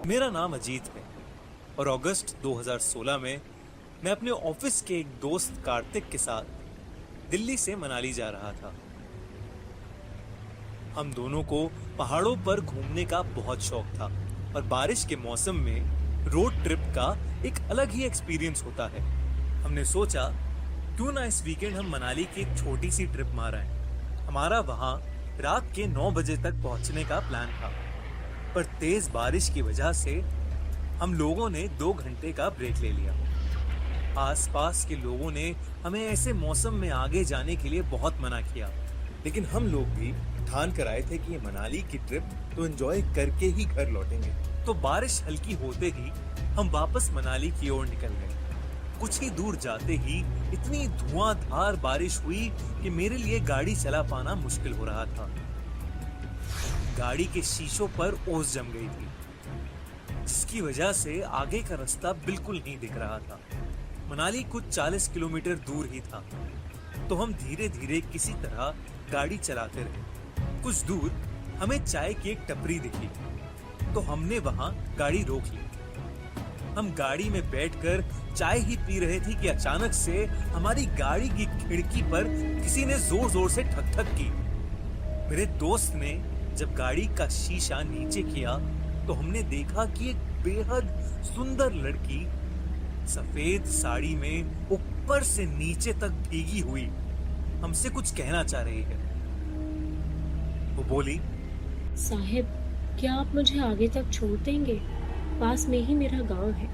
मेरा नाम अजीत है और अगस्त 2016 में मैं अपने ऑफिस के एक दोस्त कार्तिक के साथ दिल्ली से मनाली जा रहा था। हम दोनों को पहाड़ों पर घूमने का बहुत शौक था और बारिश के मौसम में रोड ट्रिप का एक अलग ही एक्सपीरियंस होता है। हमने सोचा क्यों ना इस वीकेंड हम मनाली की एक छोटी सी ट्रिप मार आए। हमारा वहां रात के 9 बजे तक पहुंचने का प्लान था, पर तेज बारिश की वजह से हम लोगों ने 2 घंटे का ब्रेक ले लिया। आसपास के लोगों ने हमें ऐसे मौसम में आगे जाने के लिए बहुत मना किया, लेकिन हम लोग भी ठान कर आए थे कि ये मनाली की ट्रिप तो एंजॉय करके ही घर लौटेंगे। तो बारिश हल्की होते ही हम वापस मनाली की ओर निकल गए। कुछ ही दूर जाते ही इतनी धुआंधार बारिश हुई कि मेरे लिए गाड़ी चला पाना मुश्किल हो रहा था। गाड़ी के शीशों पर ओस जम गई थी, जिसकी वजह से आगे का रास्ता बिल्कुल नहीं दिख रहा था। मनाली कुछ 40 किलोमीटर दूर ही था, तो हम धीरे धीरे किसी तरह गाड़ी चलाते रहे। कुछ दूर हमें चाय की एक टपरी दिखी, तो हमने वहां गाड़ी रोक ली। हम गाड़ी में बैठकर चाय ही पी रहे थे कि अचानक से हमारी गाड़ी की खिड़की पर किसी ने जोर जोर से ठक ठक की। मेरे दोस्त ने जब गाड़ी का शीशा नीचे किया तो हमने देखा कि एक बेहद सुंदर लड़की सफेद साड़ी में ऊपर से नीचे तक भीगी हुई हमसे कुछ कहना चाह रही है। वो बोली, साहिब, क्या आप मुझे आगे तक छोड़ देंगे? पास में ही मेरा गांव है।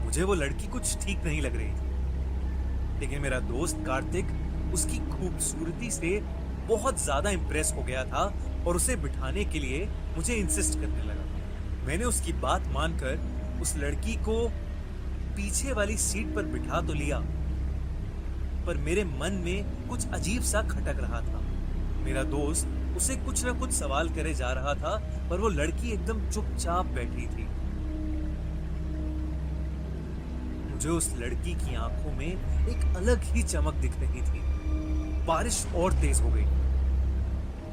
मुझे वो लड़की कुछ ठीक नहीं लग रही थी, लेकिन मेरा दोस्त कार्तिक उसकी खूबसूरती से बहुत ज्यादा इंप्रेस हो गया था और उसे बिठाने के लिए मुझे इंसिस्ट करने लगा। मैंने उसकी बात मानकर उस लड़की को पीछे वाली सीट पर बिठा तो लिया, पर मेरे मन में कुछ अजीब सा खटक रहा था। मेरा दोस्त उसे कुछ ना कुछ सवाल करे जा रहा था, पर वो लड़की एकदम चुपचाप बैठी थी। मुझे उस लड़की की आंखों में एक अलग ही चमक दिख रही थी। बारिश और तेज हो गई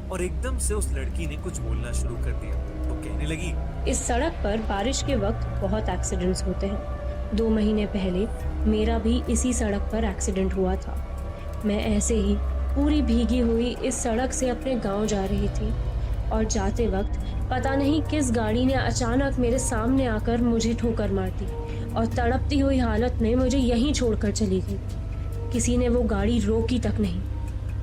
और एकदम से उस लड़की ने कुछ बोलना शुरू कर दिया। वो कहने लगी, इस सड़क पर बारिश के वक्त बहुत एक्सीडेंट्स होते हैं। 2 महीने पहले मेरा भी इसी सड़क पर एक्सीडेंट हुआ था। मैं ऐसे ही पूरी भीगी हुई इस सड़क से अपने गांव जा रही थी और जाते वक्त पता नहीं किस गाड़ी ने अचानक मेरे सामने आकर मुझे ठोकर मार दी और तड़पती हुई हालत में मुझे यहीं छोड़कर चली गई। किसी ने वो गाड़ी रोकी तक नहीं।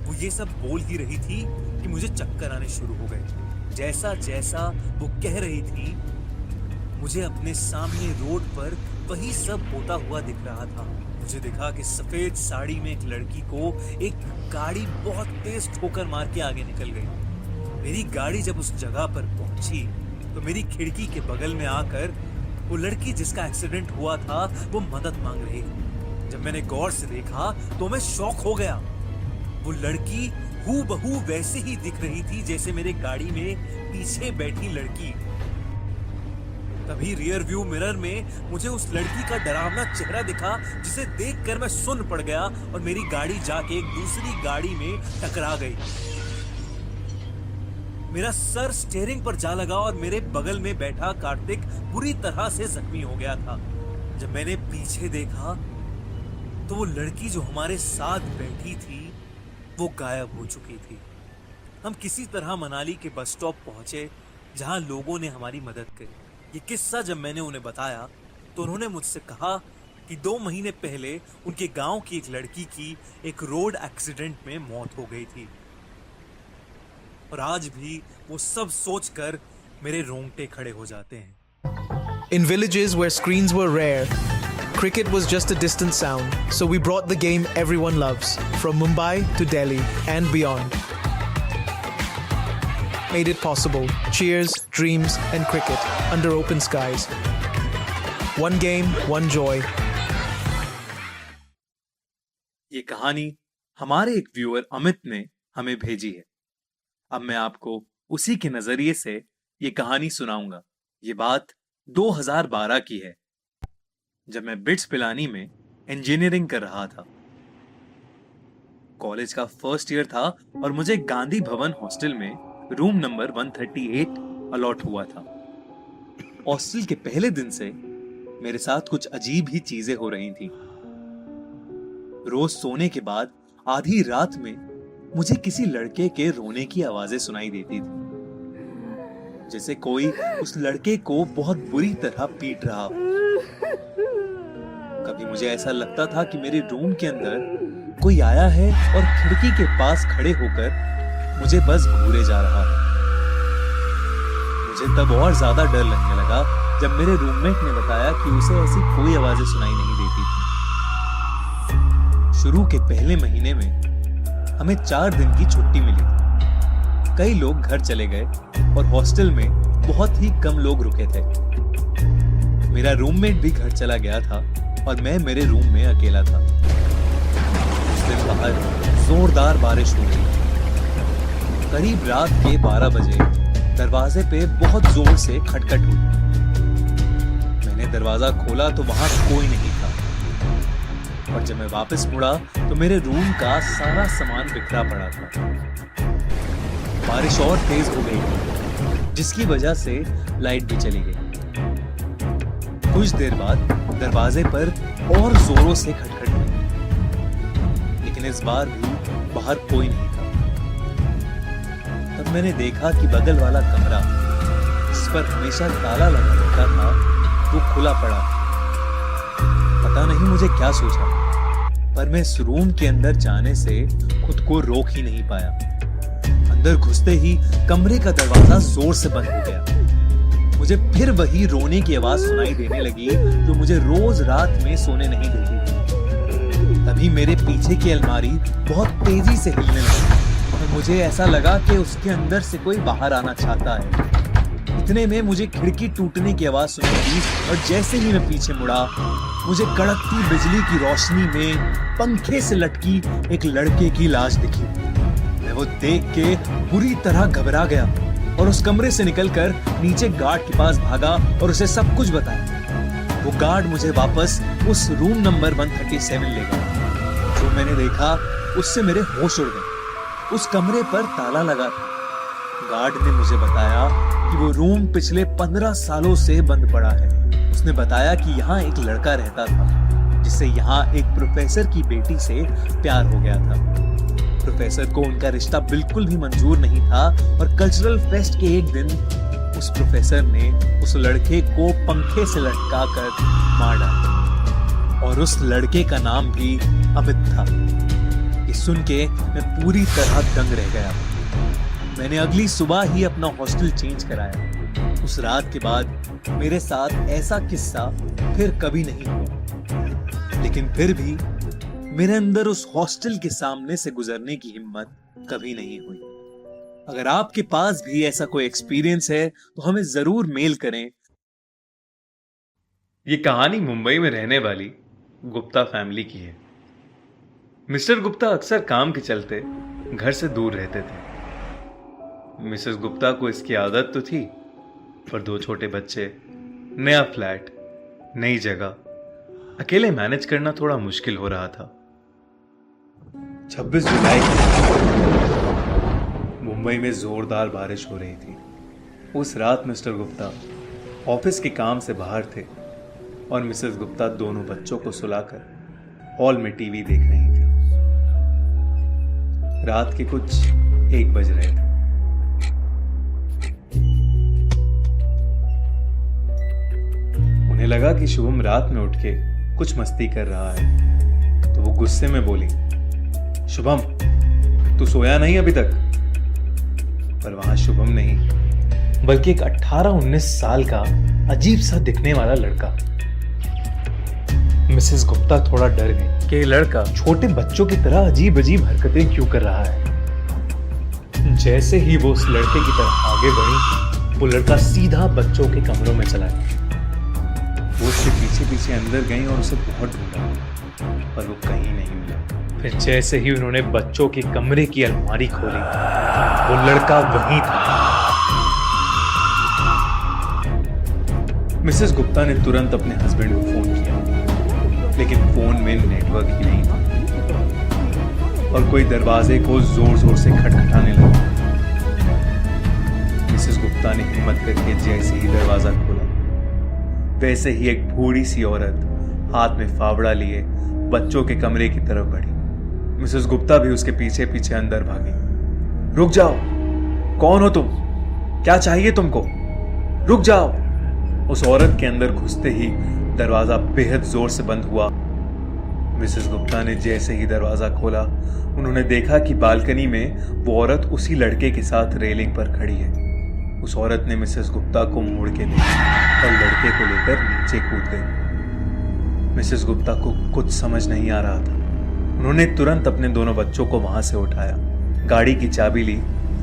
वो ये सब बोल ही रही थी कि मुझे चक्कर आने शुरू हो गए। जैसा जैसा वो कह रही थी, मुझे अपने सामने रोड पर वही सब होता हुआ दिख रहा था। मुझे दिखा कि सफेद साड़ी में एक लड़की को एक गाड़ी बहुत तेज ठोकर मार के आगे निकल गई। मेरी गाड़ी जब उस जगह पर पहुंची तो मेरी खिड़की के बगल में आकर वो लड़की जिसका एक्सीडेंट हुआ था वो मदद मांग रही थी। जब मैंने गौर से देखा तो मैं शॉक हो गया। वो लड़की हूबहू वैसे ही दिख रही थी जैसे मेरे गाड़ी में पीछे बैठी लड़की। तभी रियर व्यू मिरर में मुझे उस लड़की का डरावना चेहरा दिखा, जिसे देखकर मैं सुन्न पड़ गया और मेरी गाड़ी जाके एक दूसरी गाड़ी में टकरा गई। मेरा सर स्टीयरिंग पर जा लगा और मेरे बगल में बैठा कार्तिक बुरी तरह से जख्मी हो गया था। जब मैंने पीछे देखा तो वो लड़की जो हमारे साथ बैठी थी वो गायब हो चुकी थी। हम किसी तरह मनाली के बस स्टॉप पहुंचे, जहां लोगों ने हमारी मदद करी। ये किस्सा जब मैंने उन्हें बताया तो उन्होंने मुझसे कहा कि 2 महीने पहले उनके गांव की एक लड़की की एक रोड एक्सीडेंट में मौत हो गई थी, और आज भी वो सब सोचकर मेरे रोंगटे खड़े हो जाते हैं। In villages where screens were rare, cricket was just a distant sound, so we brought the game everyone loves, from Mumbai to Delhi and beyond. Made it possible. Cheers, dreams, and cricket under open skies. One game, one joy. ये कहानी हमारे एक viewer Amit ने हमें भेजी है। अब मैं आपको उसी के नजरिए से ये कहानी सुनाऊंगा। ये बात 2012 की है, जब मैं बिट्स पिलानी में इंजीनियरिंग कर रहा था। कॉलेज का फर्स्ट ईयर था और मुझे गांधी भवन हॉस्टल में रूम नंबर 138 अलॉट हुआ था। हॉस्टल के पहले दिन से मेरे साथ कुछ अजीब ही चीजें हो रही थी। रोज सोने के बाद आधी रात में मुझे किसी लड़के के रोने की आवाजें सुनाई देती थी, जैसे कोई उस लड़के को बहुत बुरी तरह पीट रहा हो। कभी मुझे ऐसा लगता था कि मेरे रूम के अंदर कोई आया है और खिड़की के पास खड़े होकर मुझे बस घूरे जा रहा है। मुझे तब और ज्यादा डर लगने लगा जब मेरे रूममेट ने बताया कि उसे ऐसी कोई आवाजें सुनाई नहीं देती थी। शुरू के पहले महीने में हमें 4 दिन की छुट्टी मिली थी। कई लोग घर चले गए और हॉस्टल में बहुत ही कम लोग रुके थे। मेरा रूममेट भी घर चला गया था और मैं मेरे रूम में अकेला था। उस दिन बाहर जोरदार बारिश हो रही थी। करीब रात के 12 बजे दरवाजे पे बहुत जोर से खटखट हुई। मैंने दरवाजा खोला तो वहां कोई नहीं था, और जब मैं वापस मुड़ा तो मेरे रूम का सारा सामान बिखरा पड़ा था। बारिश और तेज हो गई थी, जिसकी वजह से लाइट भी चली गई। कुछ देर बाद दरवाजे पर और जोरों से खटखट हुई, लेकिन इस बार भी बाहर कोई नहीं था। तब मैंने देखा कि बगल वाला कमरा, जिस पर हमेशा ताला लगा रहता था, वो खुला पड़ा। पता नहीं मुझे क्या सोचा, पर मैं इस रूम के अंदर जाने से खुद को रोक ही नहीं पाया। अंदर घुसते ही कमरे का दरवाजा जोर से बंद हो गया। मुझे फिर वही रोने की आवाज सुनाई देने लगी जो मुझे रोज रात में सोने नहीं देती थी। तभी मेरे पीछे की अलमारी बहुत तेजी से हिलने लगी और मुझे ऐसा लगा कि उसके अंदर से कोई बाहर आना चाहता है। इतने में मुझे खिड़की टूटने की आवाज सुनाई दी और जैसे ही मैं पीछे मुड़ा, मुझे कड़कती बिजली की रोशनी में पंखे से लटकी एक लड़के की लाश दिखी। मैं वो देख के बुरी तरह घबरा गया और उस कमरे से निकलकर नीचे गार्ड के पास भागा और उसे सब कुछ बताया। वो गार्ड मुझे वापस उस रूम नंबर 137 ले गया। जो मैंने देखा उससे मेरे होश उड़ गए। उस कमरे पर ताला लगा था। गार्ड ने मुझे बताया कि वो रूम पिछले 15 सालों से बंद पड़ा है। उसने बताया कि यहाँ एक लड़का रहता था, जिससे यहाँ एक प्रोफेसर की बेटी से प्यार हो गया था। प्रोफेसर को उनका रिश्ता बिल्कुल भी मंजूर नहीं था और कल्चरल फेस्ट के एक दिन उस प्रोफेसर ने उस लड़के को पंखे से लटका कर मार डाला, और उस लड़के का नाम भी अमित था। ये सुन के मैं पूरी तरह दंग रह गया। मैंने अगली सुबह ही अपना हॉस्टल चेंज कराया। उस रात के बाद मेरे साथ ऐसा किस्सा फिर कभी नहीं हुआ, लेकिन फिर भी मेरे अंदर उस हॉस्टल के सामने से गुजरने की हिम्मत कभी नहीं हुई। अगर आपके पास भी ऐसा कोई एक्सपीरियंस है तो हमें जरूर मेल करें। ये कहानी मुंबई में रहने वाली गुप्ता फैमिली की है। मिस्टर गुप्ता अक्सर काम के चलते घर से दूर रहते थे। मिसेस गुप्ता को इसकी आदत तो थी, पर 2 छोटे बच्चे, नया फ्लैट, नई जगह, अकेले मैनेज करना थोड़ा मुश्किल हो रहा था। 26 जुलाई मुंबई में जोरदार बारिश हो रही थी। उस रात मिस्टर गुप्ता ऑफिस के काम से बाहर थे और मिसेस गुप्ता दोनों बच्चों को सुलाकर हॉल में टीवी देख रही थी। रात के कुछ 1 बज रहे थे। उन्हें लगा कि शुभम रात में उठ के कुछ मस्ती कर रहा है, तो वो गुस्से में बोली, शुभम, तू सोया नहीं अभी तक? पर वहां शुभम नहीं, बल्कि एक 18-19 साल का अजीब सा दिखने वाला लड़का। मिसेस गुप्ता थोड़ा डर गई कि ये लड़का छोटे बच्चों की तरह अजीब अजीब हरकतें क्यों कर रहा है। जैसे ही वो उस लड़के की तरफ आगे बढ़ी, वो लड़का सीधा बच्चों के कमरों में चला गया। वो उसके पीछे पीछे अंदर गई और उसे बहुत ढूंढा, पर वो कहीं नहीं मिला। फिर जैसे ही उन्होंने बच्चों के कमरे की अलमारी खोली, वो लड़का वहीं था। मिसेस गुप्ता ने तुरंत अपने हस्बैंड को फोन किया, लेकिन फोन में नेटवर्क ही नहीं था और कोई दरवाजे को जोर जोर से खटखटाने लगा। मिसेस गुप्ता ने हिम्मत करके जैसे ही दरवाजा खोला, वैसे ही एक बूढ़ी सी औरत हाथ में फावड़ा लिए बच्चों के कमरे की तरफ बढ़ी। मिसेस गुप्ता भी उसके पीछे पीछे अंदर भागी। रुक जाओ, कौन हो तुम? क्या चाहिए तुमको? रुक जाओ। उस औरत के अंदर घुसते ही दरवाजा बेहद जोर से बंद हुआ। मिसेस गुप्ता ने जैसे ही दरवाजा खोला, उन्होंने देखा कि बालकनी में वो औरत उसी लड़के के साथ रेलिंग पर खड़ी है। उस औरत ने मिसेस गुप्ता को मोड़ के देखा और लड़के को लेकर नीचे कूद गई। मिसेस गुप्ता को कुछ समझ नहीं आ रहा था। उन्होंने तुरंत अपने दोनों बच्चों को वहां से उठाया, गाड़ी की चाबी ली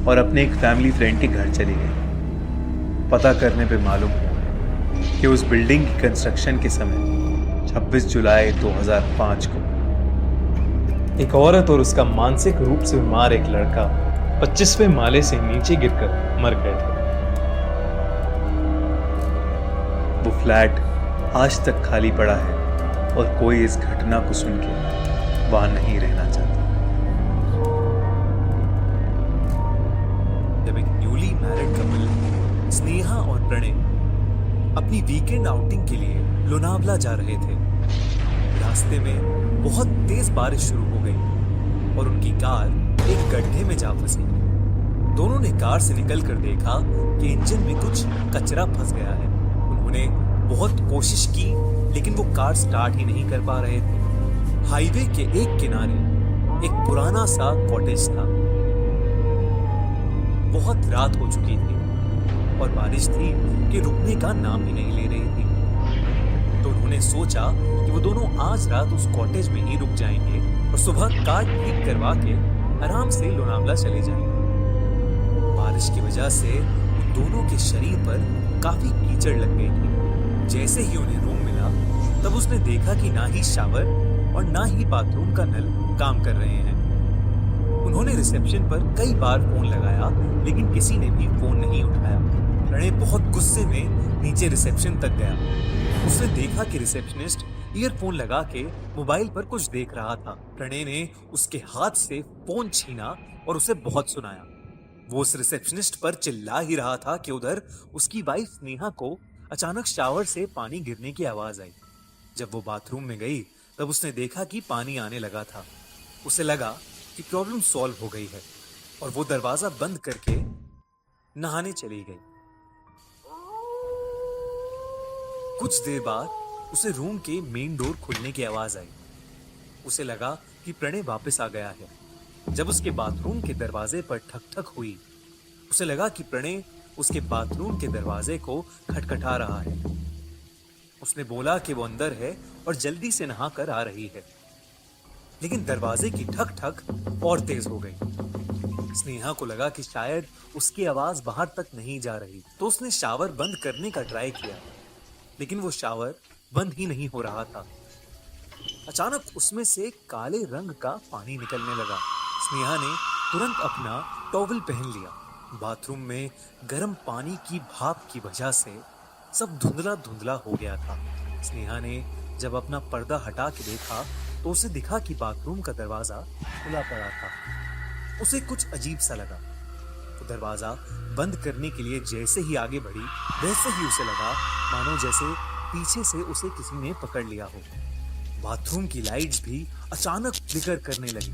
और अपने एक फैमिली फ्रेंड के घर चली गई। पता करने पे मालूम हुआ कि उस बिल्डिंग की कंस्ट्रक्शन के समय 26 जुलाई 2005 को एक औरत और उसका मानसिक रूप से बीमार एक लड़का 25वें माले से नीचे गिरकर मर गए थे। वो फ्लैट आज तक खाली पड़ा है और कोई इस घटना को सुन के वहां नहीं रहना चाहता। जब एक न्यूली मैरिड कपल स्नेहा और प्रणय अपनी वीकेंड आउटिंग के लिए लोनावला जा रहे थे, रास्ते में बहुत तेज बारिश शुरू हो गई और उनकी कार एक गड्ढे में जा फंसी। दोनों ने कार से निकलकर देखा कि इंजन में कुछ कचरा फंस गया है। उन्होंने बहुत कोशिश की लेकिन वो कार स्टार्ट ही नहीं कर पा रहे थे। हाईवे के एक किनारे एक पुराना सा कॉटेज था। बहुत रात हो चुकी थी और बारिश थी कि रुकने का नाम ही नहीं ले रही थी। तो उन्होंने सोचा कि वो दोनों आज रात उस कॉटेज में ही रुक जाएंगे और सुबह कार ठीक करवा के आराम से लोनावला चले जाएंगे। बारिश की वजह से उन दोनों के शरीर पर काफी कीचड़ लग गई थी। जैसे ही उन्हें रूम मिला तब उसने देखा कि ना ही शावर और ना ही बाथरूम का नल काम कर रहे हैं। उन्होंने रिसेप्शन पर कई बार फोन लगाया लेकिन किसी ने भी फोन नहीं उठाया। प्रणय बहुत गुस्से में नीचे रिसेप्शन तक गया। उसने देखा कि रिसेप्शनिस्ट ईयरफोन लगा के मोबाइल पर कुछ देख रहा था। प्रणय ने उसके हाथ से फोन छीना और उसे बहुत सुनाया। वो उस रिसेप्शनिस्ट पर चिल्ला ही रहा था कि उधर उसकी वाइफ स्नेहा को अचानक शावर से पानी गिरने की आवाज आई। जब वो बाथरूम में गई तब उसने देखा कि पानी आने लगा था। उसे लगा कि प्रॉब्लम सॉल्व हो गई है और वो दरवाजा बंद करके नहाने चली गई। कुछ देर बाद उसे रूम के मेन डोर खुलने की आवाज आई। उसे लगा कि प्रणय वापस आ गया है। जब उसके बाथरूम के दरवाजे पर ठक ठक हुई, उसे लगा कि प्रणय उसके बाथरूम के दरवाजे को खटखटा रहा है। उसने बोला कि वो अंदर है और जल्दी से नहा कर आ रही है, लेकिन दरवाजे की ठक ठक और तेज हो गई। स्नेहा को लगा कि शायद उसकी आवाज बाहर तक नहीं जा रही, तो उसने शावर बंद करने का ट्राई किया, लेकिन वो शावर बंद ही नहीं हो रहा था। अचानक उसमें से काले रंग का पानी निकलने लगा। स्नेहा ने तुरंत अपना टॉवल पहन लिया। बाथरूम में गर्म पानी की भाप की वजह से सब धुंधला धुंधला हो गया था। स्नेहा ने जब अपना पर्दा हटा के देखा तो उसे दिखा कि बाथरूम का दरवाजा खुला पड़ा था। उसे कुछ अजीब सा लगा। वो दरवाजा बंद करने के लिए जैसे ही आगे बढ़ी, वैसे ही उसे लगा मानो जैसे पीछे से उसे किसी ने पकड़ लिया हो। बाथरूम की लाइट्स भी अचानक फ्लिकर करने लगी।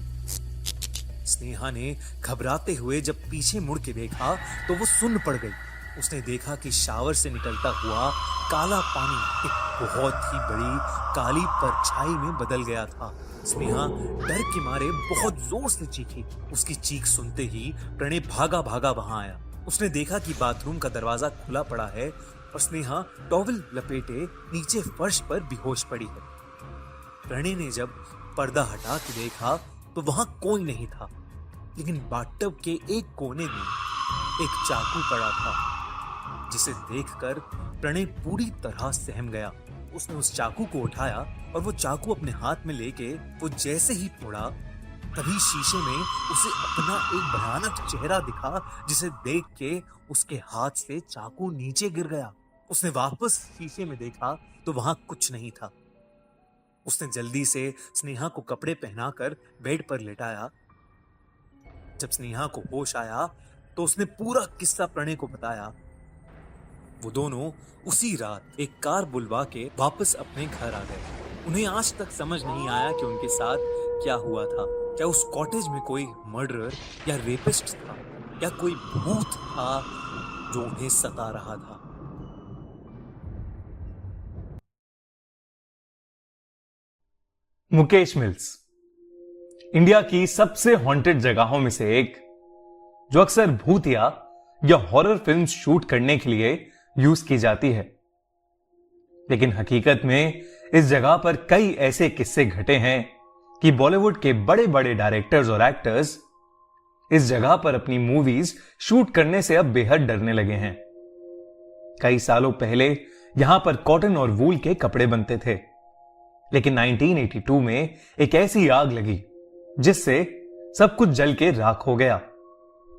स्नेहा ने घबराते हुए जब पीछे मुड़ के देखा तो वो सुन्न पड़ गई। उसने देखा कि शावर से निकलता हुआ काला पानी एक बहुत ही बड़ी काली परछाई में बदल गया था। स्नेहा डर के मारे बहुत जोर से चीखी। उसकी चीख सुनते ही प्रणय भागा भागा वहां आया। उसने देखा कि बाथरूम का दरवाजा खुला पड़ा है और स्नेहा टॉवल लपेटे नीचे फर्श पर बेहोश पड़ी है। प्रणय ने जब पर्दा हटा के देखा तो वहां कोई नहीं था, लेकिन बाथटब के एक कोने में एक चाकू पड़ा था, जिसे देखकर प्रणय पूरी तरह सहम गया। उसने उस चाकू को उठाया और वो चाकू अपने हाथ में लेके वो जैसे ही मुड़ा, तभी शीशे में उसे अपना एक भयानक चेहरा दिखा, जिसे देख के उसके हाथ से चाकू नीचे गिर गया। उसने वापस शीशे में देखा तो वहां कुछ नहीं था। उसने जल्दी से स्नेहा को कपड़े पहनाकर बेड पर लेटाया। जब स्नेहा को होश आया तो उसने पूरा किस्सा प्रणय को बताया। वो दोनों उसी रात एक कार बुलवा के वापस अपने घर आ गए। उन्हें आज तक समझ नहीं आया कि उनके साथ क्या हुआ था। क्या उस कॉटेज में कोई मर्डरर या रेपिस्ट था, या कोई भूत था जो उन्हें सता रहा था। मुकेश मिल्स इंडिया की सबसे हॉन्टेड जगहों में से एक, जो अक्सर भूतिया या हॉरर फिल्म्स शूट करने के लिए यूज की जाती है। लेकिन हकीकत में इस जगह पर कई ऐसे किस्से घटे हैं कि बॉलीवुड के बड़े बड़े डायरेक्टर्स और एक्टर्स इस जगह पर अपनी मूवीज शूट करने से अब बेहद डरने लगे हैं। कई सालों पहले यहां पर कॉटन और वूल के कपड़े बनते थे, लेकिन 1982 में एक ऐसी आग लगी जिससे सब कुछ जल के राख हो गया।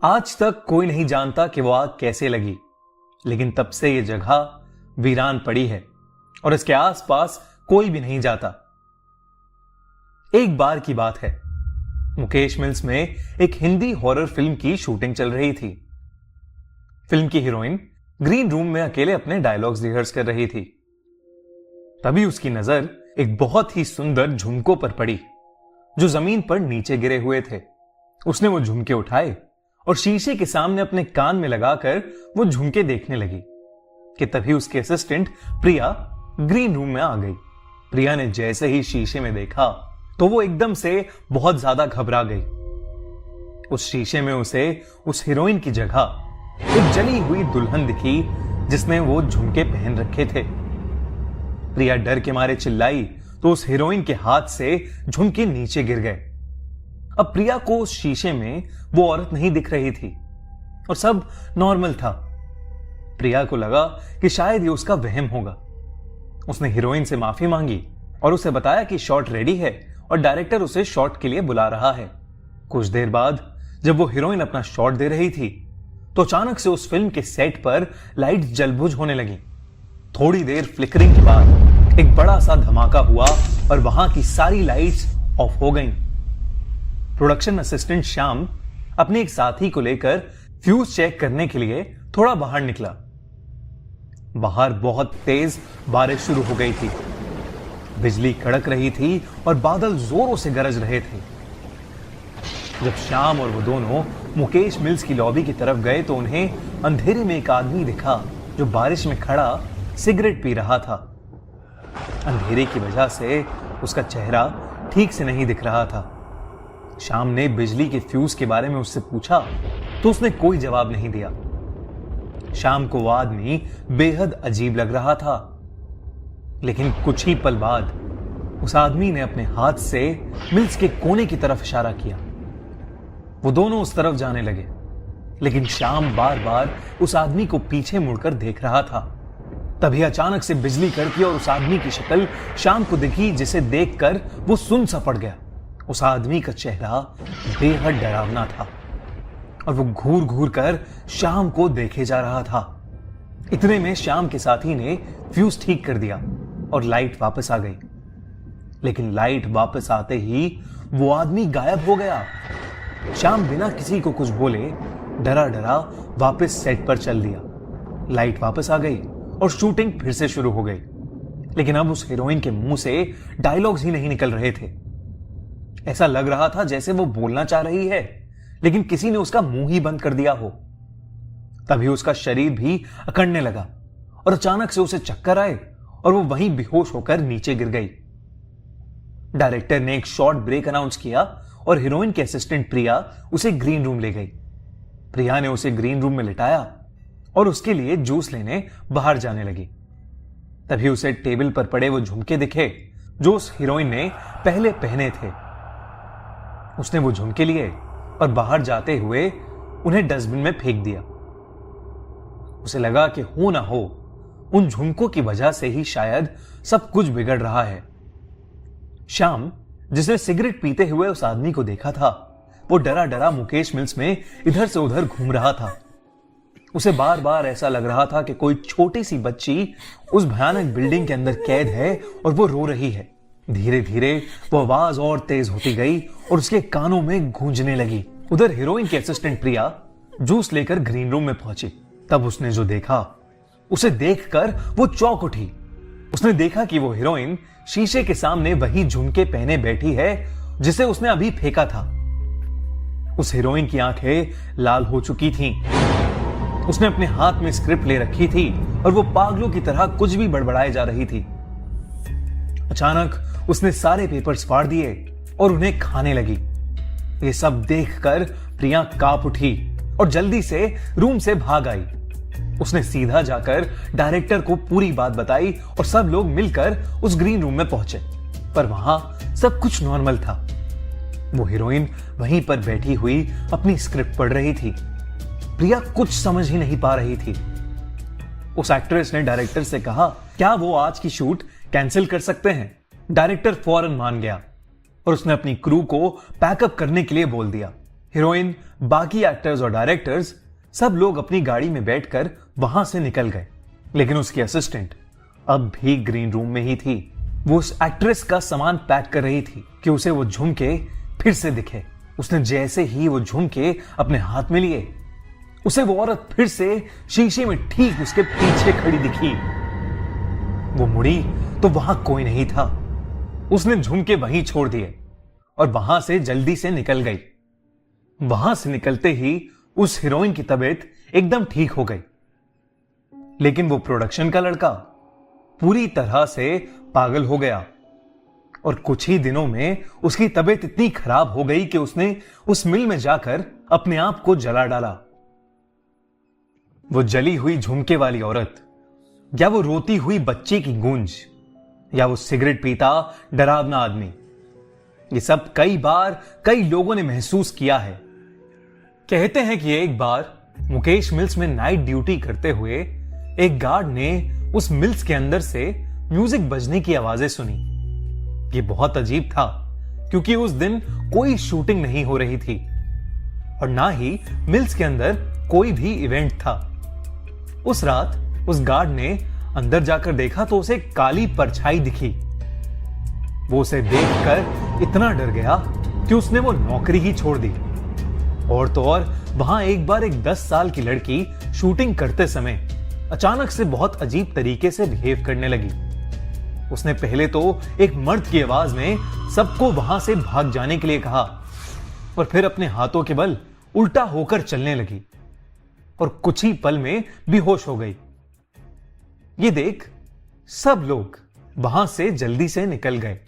आज तक कोई नहीं जानता कि वो आग कैसे लगी, लेकिन तब से ये जगह वीरान पड़ी है और इसके आसपास कोई भी नहीं जाता। एक बार की बात है, मुकेश मिल्स में एक हिंदी हॉरर फिल्म की शूटिंग चल रही थी। फिल्म की हीरोइन ग्रीन रूम में अकेले अपने डायलॉग्स रिहर्स कर रही थी। तभी उसकी नजर एक बहुत ही सुंदर झुमकों पर पड़ी जो जमीन पर नीचे गिरे हुए थे। उसने वो झुमके उठाए और शीशे के सामने अपने कान में लगाकर वो झुमके देखने लगी कि तभी उसके असिस्टेंट प्रिया ग्रीन रूम में आ गई। प्रिया ने जैसे ही शीशे में देखा तो वो एकदम से बहुत ज्यादा घबरा गई। उस शीशे में उसे उस हीरोइन की जगह एक जली हुई दुल्हन दिखी जिसने वो झुमके पहन रखे थे। प्रिया डर के मारे चिल्लाई तो उस हीरोइन के हाथ से झुमके नीचे गिर गए। अब प्रिया को उस शीशे में वो औरत नहीं दिख रही थी और सब नॉर्मल था। प्रिया को लगा कि शायद ये उसका वहम होगा। उसने हीरोइन से माफी मांगी और उसे बताया कि शॉट रेडी है और डायरेक्टर उसे शॉट के लिए बुला रहा है। कुछ देर बाद जब वो हीरोइन अपना शॉट दे रही थी तो अचानक से उस फिल्म के सेट पर लाइट जलबुझ होने लगी। थोड़ी देर फ्लिकरिंग के बाद एक बड़ा सा धमाका हुआ और वहां की सारी लाइट्स ऑफ हो गईं। प्रोडक्शन असिस्टेंट श्याम अपने एक साथी को लेकर फ्यूज चेक करने के लिए थोड़ा बाहर निकला। बाहर बहुत तेज बारिश शुरू हो गई थी। बिजली कड़क रही थी और बादल जोरों से गरज रहे थे। जब श्याम और वो दोनों मुकेश मिल्स की लॉबी की तरफ गए तो उन्हें अंधेरे में एक आदमी दिखा जो बारिश में खड़ा सिगरेट पी रहा था। अंधेरे की वजह से उसका चेहरा ठीक से नहीं दिख रहा था। श्याम ने बिजली के फ्यूज के बारे में उससे पूछा तो उसने कोई जवाब नहीं दिया। श्याम को वो आदमी बेहद अजीब लग रहा था, लेकिन कुछ ही पल बाद उस आदमी ने अपने हाथ से मिल्स के कोने की तरफ इशारा किया। वो दोनों उस तरफ जाने लगे, लेकिन श्याम बार बार उस आदमी को पीछे मुड़कर देख रहा था। तभी अचानक से बिजली कड़की और उस आदमी की शक्ल श्याम को दिखी, जिसे देखकर वो सुन सा पड़ गया। उस आदमी का चेहरा बेहद डरावना था और वो घूर घूर कर श्याम को देखे जा रहा था। इतने में श्याम के साथी ने फ्यूज ठीक कर दिया और लाइट वापस आ गई, लेकिन लाइट वापस आते ही वो आदमी गायब हो गया। श्याम बिना किसी को कुछ बोले डरा डरा वापस सेट पर चल दिया। लाइट वापस आ गई और शूटिंग फिर से शुरू हो गई, लेकिन अब उस हीरोइन के मुंह से डायलॉग्स ही नहीं निकल रहे थे। ऐसा लग रहा था जैसे वो बोलना चाह रही है, लेकिन किसी ने उसका मुंह ही बंद कर दिया हो। तभी उसका शरीर भी अकड़ने लगा और अचानक से उसे चक्कर आए और वो वहीं बेहोश होकर नीचे गिर गई। डायरेक्टर ने एक शॉर्ट ब्रेक अनाउंस किया और हीरोइन के असिस्टेंट प्रिया उसे ग्रीन रूम ले गई। प्रिया ने उसे ग्रीन रूम में लिटाया और उसके लिए जूस लेने बाहर जाने लगी। तभी उसे टेबल पर पड़े वो झुमके दिखे जो उस हीरोइन ने पहले पहने थे। उसने वो झुमके लिए और बाहर जाते हुए उन्हें डस्टबिन में फेंक दिया। उसे लगा कि हो ना हो उन झुमकों की वजह से ही शायद सब कुछ बिगड़ रहा है। श्याम, जिसने सिगरेट पीते हुए उस आदमी को देखा था, वो डरा डरा मुकेश मिल्स में इधर से उधर घूम रहा था। उसे बार बार ऐसा लग रहा था कि कोई छोटी सी बच्ची उस भयानक बिल्डिंग के अंदर कैद है और वो रो रही है। धीरे धीरे वो आवाज और तेज होती गई और उसके कानों में गूंजने लगी। उधर हीरोइन की असिस्टेंट प्रिया जूस लेकर ग्रीन रूम में पहुंची। तब उसने जो देखा उसे देखकर वो चौंक उठी। उसने देखा कि वो हीरोइन शीशे के सामने वही झुमके पहने बैठी है जिसे उसने अभी फेंका था। उस हीरोइन की आंखें लाल हो चुकी थीं। उसने अपने हाथ में स्क्रिप्ट ले रखी थी और वो पागलों की तरह कुछ भी बड़बड़ाए जा रही थी। अचानक उसने सारे पेपर्स फाड़ दिए और उन्हें खाने लगी। ये सब देखकर प्रिया कांप उठी और जल्दी से रूम से भाग आई। उसने सीधा जाकर डायरेक्टर को पूरी बात बताई और सब लोग मिलकर उस ग्रीन रूम में पहुंचे, पर वहां सब कुछ नॉर्मल था। वो हीरोइन वहीं पर बैठी हुई अपनी स्क्रिप्ट पढ़ रही थी। प्रिया कुछ समझ ही नहीं पा रही थी। उस एक्ट्रेस ने डायरेक्टर से कहा, क्या वो आज की शूट कैंसिल कर सकते हैं? डायरेक्टर फौरन मान गया और उसने अपनी क्रू को पैकअप करने के लिए बोल दिया। हीरोइन, बाकी एक्टर्स और डायरेक्टर्स सब लोग अपनी गाड़ी में बैठकर वहां से निकल गए, लेकिन उसकी असिस्टेंट अब भी ग्रीन रूम में ही थी। वो उस एक्ट्रेस का सामान पैक कर रही थी कि उसे वो झुमके फिर से दिखे। उसने जैसे ही वो झुमके अपने हाथ में लिए, उसे वो औरत फिर से शीशे में ठीक उसके पीछे खड़ी दिखी। वो मुड़ी तो वहां कोई नहीं था। उसने झुमके वहीं छोड़ दिए और वहां से जल्दी से निकल गई। वहां से निकलते ही उस हीरोइन की तबीयत एकदम ठीक हो गई, लेकिन वो प्रोडक्शन का लड़का पूरी तरह से पागल हो गया और कुछ ही दिनों में उसकी तबीयत इतनी खराब हो गई कि उसने उस मिल में जाकर अपने आप को जला डाला। वो जली हुई झुमके वाली औरत, या वो रोती हुई बच्ची की गूंज, या वो सिगरेट पीता डरावना आदमी, ये सब कई बार कई लोगों ने महसूस किया है। कहते हैं कि एक बार मुकेश मिल्स में नाइट ड्यूटी करते हुए एक गार्ड ने उस मिल्स के अंदर से म्यूजिक बजने की आवाजें सुनी। ये बहुत अजीब था क्योंकि उस दिन कोई शूटिंग नहीं हो रही थी और ना ही मिल्स के अंदर कोई भी इवेंट था। उस रात उस गार्ड ने अंदर जाकर देखा तो उसे काली परछाई दिखी। वो उसे देखकर इतना डर गया कि उसने वो नौकरी ही छोड़ दी। और तो और वहां एक बार एक 10 साल की लड़की शूटिंग करते समय अचानक से बहुत अजीब तरीके से बिहेव करने लगी। उसने पहले तो एक मर्द की आवाज में सबको वहां से भाग जाने के लिए कहा और फिर अपने हाथों के बल उल्टा होकर चलने लगी और कुछ ही पल में बेहोश हो गई। ये देख सब लोग वहां से जल्दी से निकल गए।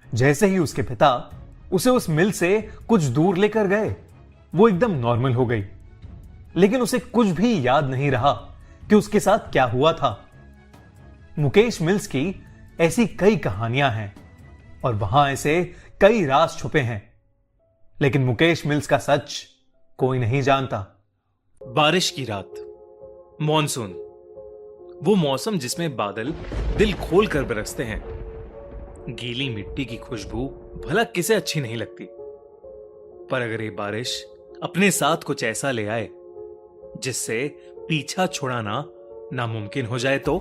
जैसे ही उसके पिता उसे उस मिल से कुछ दूर लेकर गए, वो एकदम नॉर्मल हो गई, लेकिन उसे कुछ भी याद नहीं रहा कि उसके साथ क्या हुआ था। मुकेश मिल्स की ऐसी कई कहानियां हैं और वहां ऐसे कई राज छुपे हैं, लेकिन मुकेश मिल्स का सच कोई नहीं जानता। बारिश की रात, मॉनसून, वो मौसम जिसमें बादल दिल खोल कर बरसते हैं। गीली मिट्टी की खुशबू भला किसे अच्छी नहीं लगती, पर अगर ये बारिश अपने साथ कुछ ऐसा ले आए जिससे पीछा छुड़ाना नामुमकिन हो जाए तो।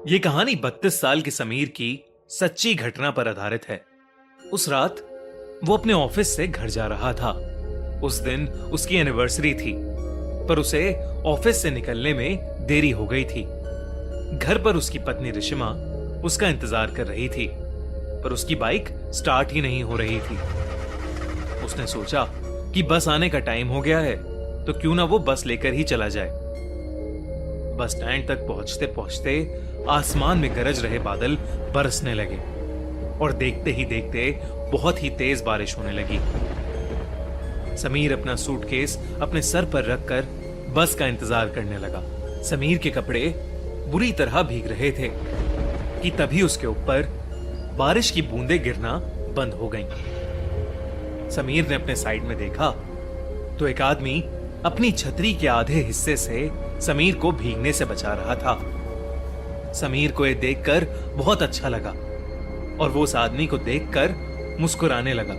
यह कहानी 32 साल के समीर की सच्ची घटना पर आधारित है। उस रात वो अपने ऑफिस से घर जा रहा था। उस दिन उसकी एनिवर्सरी थी, पर उसे ऑफिस से निकलने में देरी हो गई थी। घर पर उसकी पत्नी रिशिमा उसका इंतजार कर रही थी, पर उसकी बाइक स्टार्ट ही नहीं हो रही थी। उसने सोचा कि बस आने का टाइम हो गया है, तो क्यों ना वो बस लेकर ही चला जाए। बस स्टैंड तक पहुंचते पहुंचते आसमान में गरज रहे बादल बरसने लगे और देखते ही देखते बहुत ही तेज बारिश होने लगी। समीर अपना सूटकेस अपने सर पर रखकर बस का इंतजार करने लगा। समीर के कपड़े बुरी तरह भीग रहे थे कि तभी उसके ऊपर बारिश की बूंदें गिरना बंद हो गईं। समीर ने अपने साइड में देखा तो एक आदमी अपनी छतरी के आधे हिस्से से समीर को भीगने से बचा रहा था। समीर को यह देखकर बहुत अच्छा लगा और वो उस आदमी को देखकर मुस्कुराने लगा।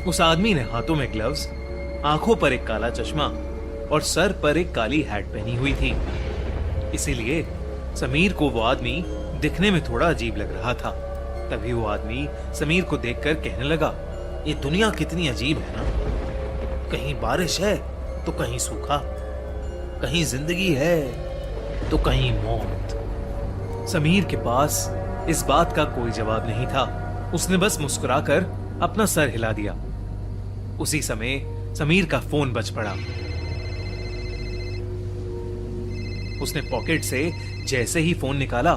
उस आदमी ने हाथों में ग्लव्स, आंखों पर एक काला चश्मा और सर पर एक काली हैट पहनी हुई थी। इसीलिए समीर को वो आदमी दिखने में थोड़ा अजीब लग रहा था। तभी वो आदमी समीर को देखकर कहने लगा, ये दुनिया कितनी अजीब है ना, कहीं बारिश है तो कहीं सूखा। कहीं जिंदगी है तो कहीं मौत। समीर के पास इस बात का कोई जवाब नहीं था। उसने बस मुस्कुराकर अपना सर हिला दिया। उसी समय समीर का फोन बज पड़ा। उसने पॉकेट से जैसे ही फोन निकाला,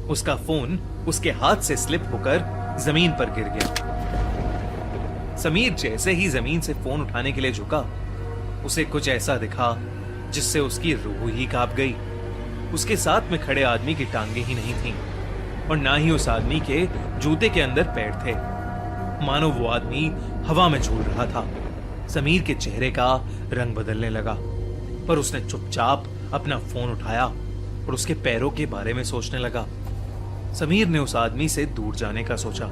उसका फोन उसके हाथ से स्लिप होकर जमीन पर गिर गया। समीर जैसे ही जमीन से फोन उठाने के लिए झुका, उसे कुछ ऐसा दिखा जिससे उसकी रूह ही कांप गई। उसके साथ में खड़े आदमी की टांगे ही नहीं थीं और ना ही उस आदमी के जूते के अंदर पैर थे। मानो वो आदमी हवा में झूल रहा था। समीर के चेहरे का रंग बदलने लगा, पर उसने चुपचाप अपना फोन उठाया और उसके पैरों के बारे में सोचने लगा। समीर ने उस आदमी से दूर जाने का सोचा,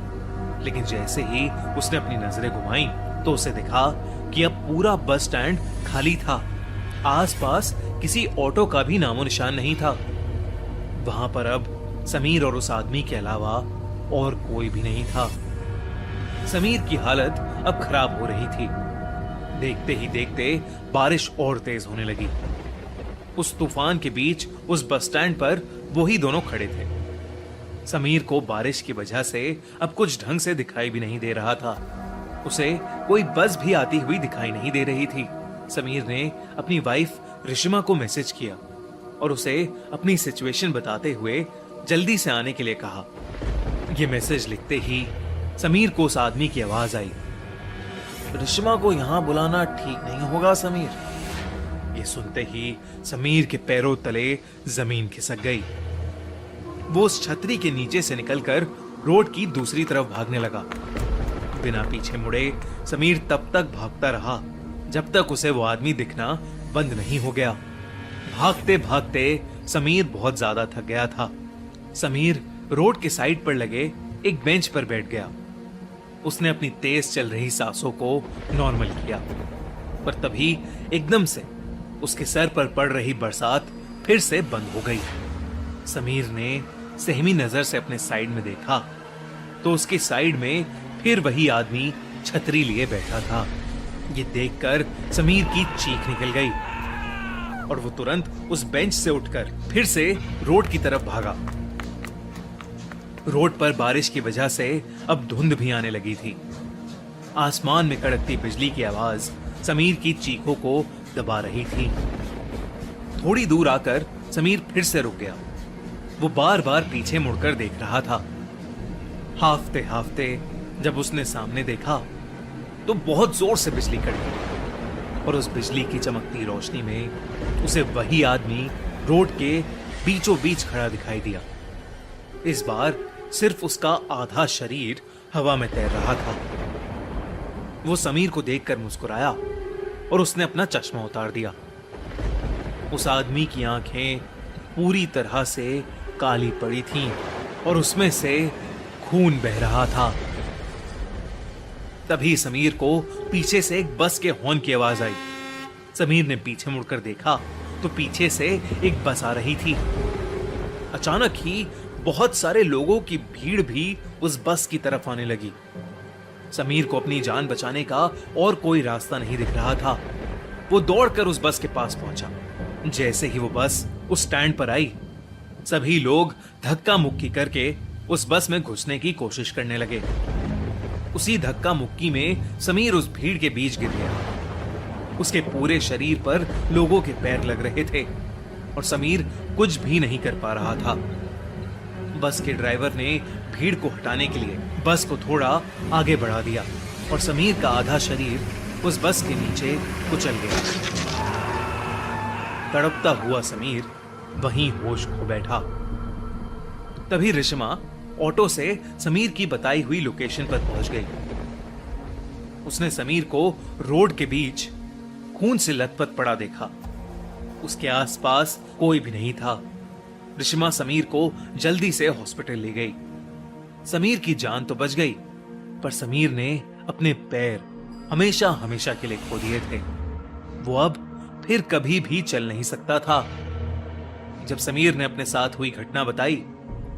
लेकिन जैसे ही उसने अपनी नजरें घुमाई तो उसे दिखा कि अब पूरा बस स्टैंड खाली था। आसपास किसी ऑटो का भी नामो निशान नहीं था। वहां पर अब समीर और उस आदमी के अलावा और कोई भी नहीं था। समीर की हालत अब खराब हो रही थी। देखते ही देखते बारिश और तेज होने लगी। उस तूफान के बीच उस बस स्टैंड पर वही दोनों खड़े थे। समीर को बारिश की वजह से अब कुछ ढंग से दिखाई भी नहीं दे रहा था। उसे कोई बस भी आती हुई दिखाई नहीं दे रही थी। समीर ने अपनी वाइफ रिशिमा को मैसेज किया और उसे अपनी सिचुएशन बताते हुए जल्दी से आने के लिए कहा। यह मैसेज लिखते ही समीर को उस आदमी की आवाज आई। रिशिमा को यहां बुलाना ठीक नहीं होगा समीर। ये सुनते ही समीर के पैरों तले जमीन खिसक गई। वो उस छतरी के नीचे से निकलकर रोड की दूसरी तरफ भागने लगा। बिना पीछे मुड़े समीर तब तक भागता रहा जब तक उसे वो आदमी दिखना बंद नहीं हो गया। भागते भागते समीर बहुत ज्यादा थक गया था। समीर रोड के साइड पर लगे एक बेंच पर बैठ गया। उसने अपनी तेज चल रही सांसों को नॉर्मल किया, पर तभी एकदम से उसके सर पर पड़ रही बरसात फिर से बंद हो गई। समीर ने सहमी नजर से अपने साइड में देखा तो उसके साइड में फिर वही आदमी छतरी लिए बैठा था। ये देखकर समीर की चीख निकल गई और वो तुरंत उस बेंच से उठकर फिर से रोड की तरफ भागा। रोड पर बारिश की वजह से अब धुंध भी आने लगी थी। आसमान में कड़कती बिजली की आवाज समीर की चीखों को दबा रही थी। थोड़ी दूर आकर समीर फिर से रुक गया। वो बार बार पीछे मुड़कर देख रहा था। हाफते हाफते जब उसने सामने देखा तो बहुत जोर से बिजली कड़की और उस बिजली की चमकती रोशनी में उसे वही आदमी रोड के बीचों बीच खड़ा दिखाई दिया। इस बार सिर्फ उसका आधा शरीर हवा में तैर रहा था। वो समीर को देखकर मुस्कुराया और उसने अपना चश्मा उतार दिया। उस आदमी की आंखें पूरी तरह से काली पड़ी थीं और उसमें से खून बह रहा था। तभी समीर को पीछे से एक बस के हॉर्न की आवाज आई। समीर ने पीछे मुड़कर देखा तो पीछे से एक बस आ रही थी। अचानक ही बहुत सारे लोगों की भीड़ भी उस बस की तरफ आने लगी। समीर को अपनी जान बचाने का और कोई रास्ता नहीं दिख रहा था। वो दौड़कर उस बस के पास पहुंचा। जैसे ही वो बस उस स्टैंड पर आई, सभी लोग धक्का मुक्की करके उस बस में घुसने की कोशिश करने लगे। उसी धक्का मुक्की में समीर उस भीड़ के बीच गिर गया। उसके पूरे शरीर पर लोगों के पैर लग रहे थे और समीर कुछ भी नहीं कर पा रहा था। बस के ड्राइवर ने भीड़ को हटाने के लिए बस को थोड़ा आगे बढ़ा दिया और समीर का आधा शरीर उस बस के नीचे कुचल गया। तड़पता हुआ समीर वहीं होश खो बैठा। तभी रिशिमा ऑटो से समीर की बताई हुई लोकेशन पर पहुंच गई। उसने समीर को रोड के बीच खून से लथपथ पड़ा देखा। उसके आसपास कोई भी नहीं था। रिशिमा समीर को जल्दी से हॉस्पिटल ले गई। समीर की जान तो बच गई, पर समीर ने अपने पैर हमेशा हमेशा के लिए खो दिए थे। वो अब फिर कभी भी चल नहीं सकता था। जब समीर ने अपने साथ हुई घटना बताई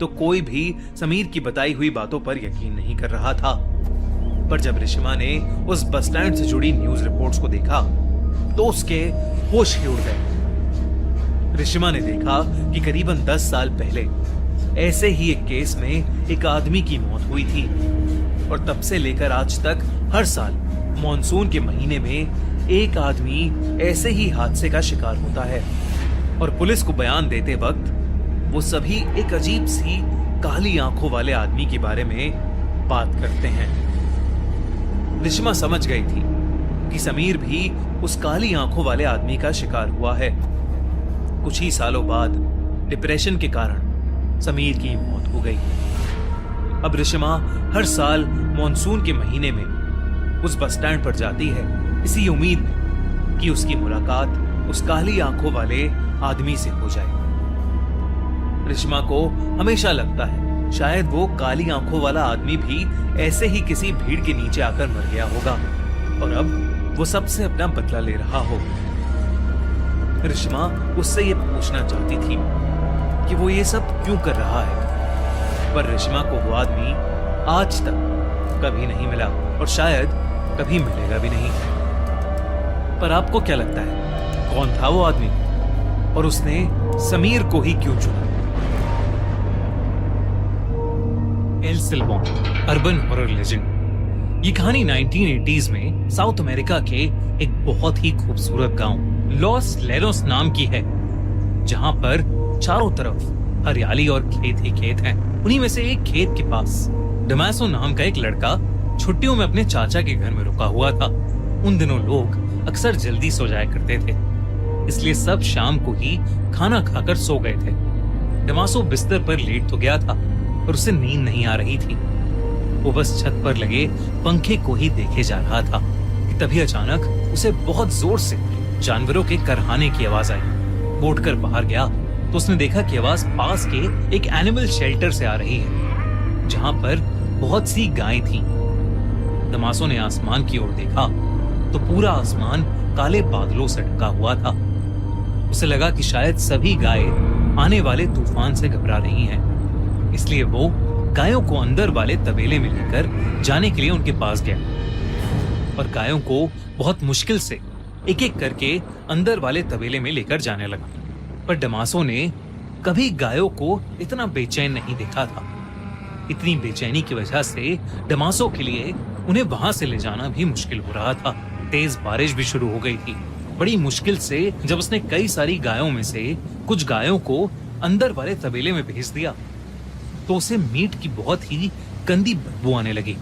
तो कोई भी समीर की बताई हुई बातों पर यकीन नहीं कर रहा था। पर जब रिशिमा ने उस बस स्टैंड से जुड़ी न्यूज रिपोर्ट्स को देखा तो उसके होश ही उड़ गए। रिशिमा ने देखा कि करीबन 10 साल पहले ऐसे ही एक केस में एक आदमी की मौत हुई थी और तब से लेकर आज तक हर साल मॉनसून के महीने में एक आदमी ऐसे ही हादसे का शिकार होता है और पुलिस को बयान देते वक्त वो सभी एक अजीब सी काली आंखों वाले आदमी के बारे में बात करते हैं। रिशिमा समझ गई थी कि समीर भी उस काली आंखों वाले आदमी का शिकार हुआ है। कुछ ही सालों बाद डिप्रेशन के कारण समीर की मौत हो गई। अब रिशिमा हर साल मॉनसून के महीने में उस बस स्टैंड पर जाती है इसी उम्मीद में कि उसकी मुलाकात उस काली आंखों वाले आदमी से हो जाए। रिशिमा को हमेशा लगता है शायद वो काली आंखों वाला आदमी भी ऐसे ही किसी भीड़ के नीचे आकर मर गया होगा और अब वो सबसे अपना बदला ले रहा हो। रिशिमा उससे ये पूछना चाहती थी कि वो ये सब क्यों कर रहा है, पर रिशिमा को वो आदमी आज तक कभी नहीं मिला और शायद कभी मिलेगा भी नहीं। पर आपको क्या लगता है कौन था वो आदमी और उसने समीर को ही क्यों चुना? El Silbon, urban horror legend. ये कहानी 1980s में साउथ अमेरिका के एक बहुत ही खूबसूरत गांव लॉस लेरोस नाम की है, जहां पर चारों तरफ हरियाली और खेत ही खेत हैं। उन्हीं में से एक खेत के पास डमासो नाम का एक लड़का छुट्टियों में अपने चाचा के घर में रुका हुआ था। उन दिनों लोग अक्सर जल्दी सो जाया करते थे, इसलिए सब शाम को ही खाना खाकर सो गए थे। डमासो बिस्तर पर लेट तो गया था और उसे नींद नहीं आ रही थी। वो बस छत पर लगे पंखे को ही देखे जा रहा था कि तभी अचानक उसे बहुत जोर से जानवरों के करहाने की आवाज आई। वो उठकर बाहर गया तो उसने देखा कि आवाज पास के एक एनिमल शेल्टर से आ रही है, जहां पर बहुत सी गायें थीं। डमासो ने आसमान की ओर देखा तो पूरा आसमान काले बादलों से ढका हुआ था। उसे लगा कि शायद सभी गायें आने वाले तूफान से घबरा रही हैं, इसलिए वो गायों को अंदर वाले तबेले में लेकर जाने के लिए उनके पास गया और गायों को बहुत मुश्किल से एक एक करके अंदर वाले तबेले में लेकर जाने लगा। पर डमासो ने कभी गायों को इतना बेचैन नहीं देखा था। इतनी बेचैनी की वजह से डमासो के लिए उन्हें वहां से ले जाना भी मुश्किल हो रहा था। तेज बारिश भी शुरू हो गई थी। बड़ी मुश्किल से जब उसने कई सारी गायों में से कुछ गायों को अंदर वाले तबेले में भेज दिया तो उसे मीट की बहुत ही गंदी बदबू आने लगी।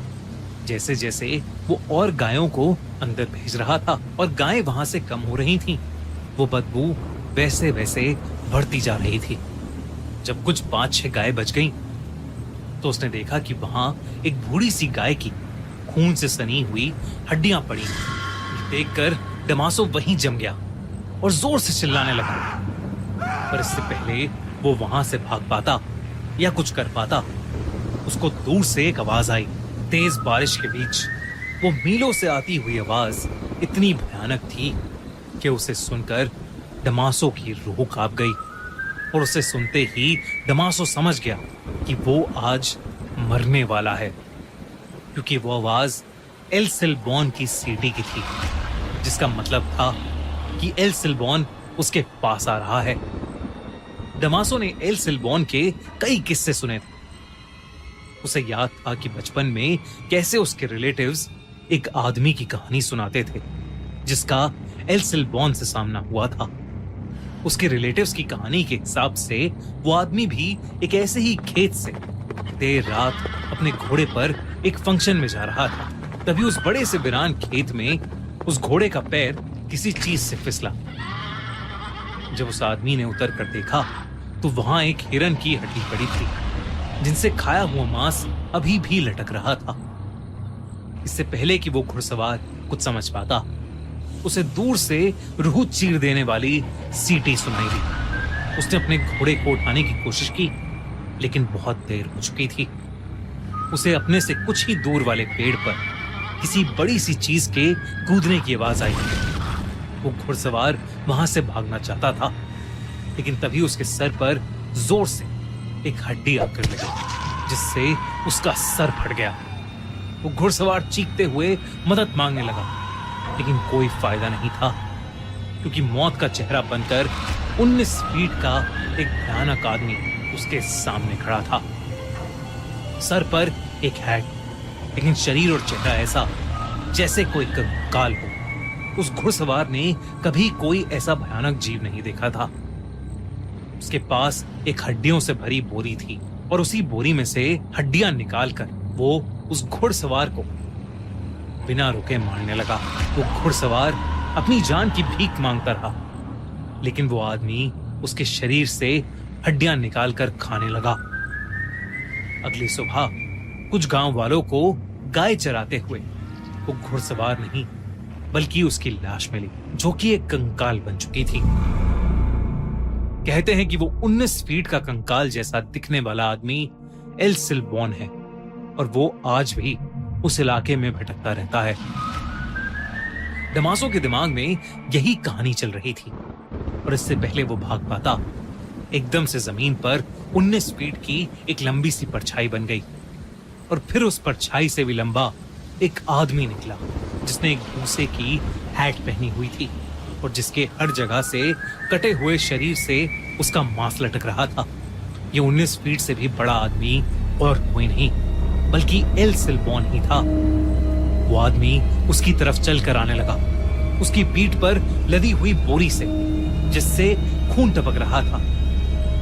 जैसे जैसे वो और गायों को अंदर भेज रहा था और गायें वहां से कम हो रही थीं, वो बदबू वैसे वैसे बढ़ती जा रही थी। जब कुछ 5-6 गायें बच गईं, तो उसने देखा कि वहां एक बूढ़ी सी गाय की खून से सनी हुई हड्डियां पड़ी। देखकर डमासो वहीं जम गया और जोर से चिल्लाने लगा। पर इससे पहले वो वहां से भाग पाता या कुछ कर पाता, उसको दूर से एक आवाज आई। तेज बारिश के बीच वो मीलों से आती हुई आवाज इतनी भयानक थी कि उसे सुनकर डमासो की रूह कांप गई और उसे सुनते ही डमासो समझ गया कि वो आज मरने वाला है, क्योंकि वो आवाज एल सिल्बॉन की सीटी की थी, जिसका मतलब था कि एल सिल्बॉन उसके पास आ रहा है। डमासो ने एल सिल्बॉन के कई किस्से सुने थे। उसे याद था कि बचपन में कैसे उसके रिलेटिव्स एक आदमी की कहानी सुनाते थे जिसका एल सिल्बॉन से सामना हुआ था। उसके रिलेटिव्स की कहानी के हिसाब से वो आदमी भी एक ऐसे ही खेत से देर रात अपने घोड़े पर एक फंक्शन में जा रहा था। तभी उस बड़े से वीरान खेत में उस घोड़े का पैर किसी चीज से फिसला। जब उस आदमी ने उतर कर देखा तो वहां एक हिरन की हड्डी पड़ी थी, जिनसे खाया हुआ मांस अभी भी लटक रहा था। इससे पहले कि वो घुड़सवार कुछ समझ पाता, उसे दूर से रूह चीर देने वाली सीटी सुनाई दी। उसने अपने घोड़े को उठाने की कोशिश की, लेकिन बहुत देर हो चुकी थी। उसे अपने से कुछ ही दूर वाले पेड़ पर किसी बड़ी सी चीज के कूदने की आवाज आई। वो घुड़सवार वहां से भागना चाहता था, लेकिन तभी उसके सर पर जोर से एक हड्डी आकर लगी, जिससे उसका सर फट गया। वो घुड़सवार चीखते हुए मदद मांगने लगा, लेकिन कोई फायदा नहीं था, क्योंकि मौत का चेहरा बनकर 19 फीट का एक भयानक आदमी उसके सामने खड़ा था। सर पर एक हैट, लेकिन शरीर और चेहरा ऐसा जैसे कोई कंकाल हो। उस घुड़सवार ने कभी कोई ऐसा भयानक जीव नहीं देखा था। उसके पास एक हड्डियों से भरी बोरी थी और उसी बोरी में से हड्डियां निकालकर वो उस घुड़सवार को बिना रुके मारने लगा। वो घुड़सवार अपनी जान की भीख मांगता रहा, लेकिन वो आदमी उसके शरीर से हड्डियां निकालकर खाने लगा। अगली सुबह कुछ गांव वालों को गाय चराते हुए वो घुड़सवार नहीं बल्कि उसकी लाश मिली, जो कि एक कंकाल बन चुकी थी। कहते हैं कि वो 19 फीट का कंकाल जैसा दिखने वाला आदमी एल सिल्बॉन है और वो आज भी उस इलाके में भटकता रहता है। दमासो के दिमाग में यही कहानी चल रही थी और इससे पहले वो भाग पाता, एकदम से जमीन पर 19 फीट की एक लंबी सी परछाई बन गई और फिर उस परछाई से भी लंबा एक आदमी निकला जिसने एक भूसे की हैट पहनी हुई थी और जिसके हर जगह से कटे हुए शरीर से उसका मांस लटक रहा था। ये 19 फीट से भी बड़ा आदमी और कोई नहीं बल्कि एल सिल्बॉन ही था। वो आदमी उसकी तरफ चलकर आने लगा, उसकी पीठ पर लदी हुई बोरी से जिससे खून टपक रहा था।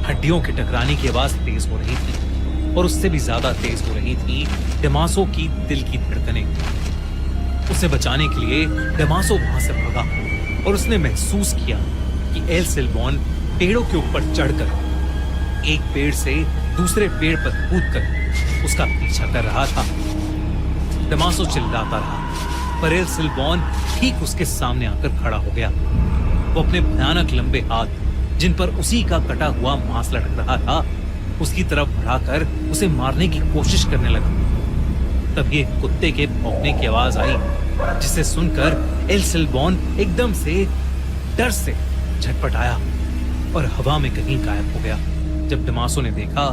हड्डियों के टकराने की आवाज तेज हो रही थी और उससे भी ज्यादा तेज हो रही थी दमासो की दिल की धड़कनें। उसे बचाने के लिए दमासो वहां से भागा और उसने महसूस किया कि एल सिल्बॉन पेड़ों के ऊपर चढ़कर एक पेड़ से दूसरे पेड़ पर कूदकर उसका पीछा कर रहा था। दमासो चिल्लाता रहा पर एल सिल्बॉन ठीक उसके सामने आकर खड़ा हो गया। वो अपने भयानक लंबे हाथ जिन पर उसी का कटा हुआ मांस लटक रहा था उसकी तरफ बढ़ाकर उसे मारने की कोशिश करने लगा। तभी एक कुत्ते के भौंकने की आवाज आई जिसे सुनकर एल सिल्बॉन एकदम से डर से झटपटाया और हवा में कहीं गायब हो गया। जब दमासो ने देखा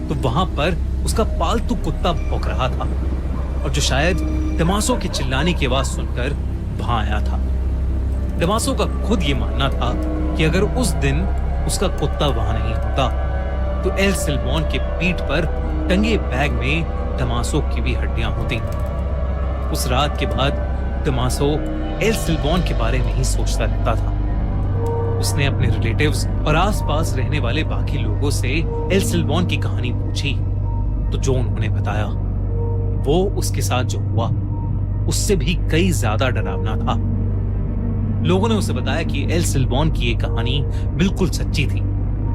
तो वहां पर उसका पालतू कुत्ता भौंक रहा था और जो शायद दमासो के चिल्लाने की आवाज सुनकर वहां आया था। दमासो का खुद ये मानना था कि अगर उस दिन उसका कुत्ता वहां नहीं होता तो एल सिल्बॉन के पीठ पर टंगे बैग में दमासो की भी हड्डियां होती। उस रात के बाद दमासो एल सिल्बॉन के बारे में ही सोचता रहता था। उसने अपने रिलेटिव्स और आसपास रहने वाले बाकी लोगों से एल सिल्बॉन की कहानी पूछी तो जो उन्होंने बताया वो उसके साथ जो हुआ उससे भी कई ज्यादा डरावना था। लोगों ने उसे बताया कि एल सिल्बॉन की ये कहानी बिल्कुल सच्ची थी,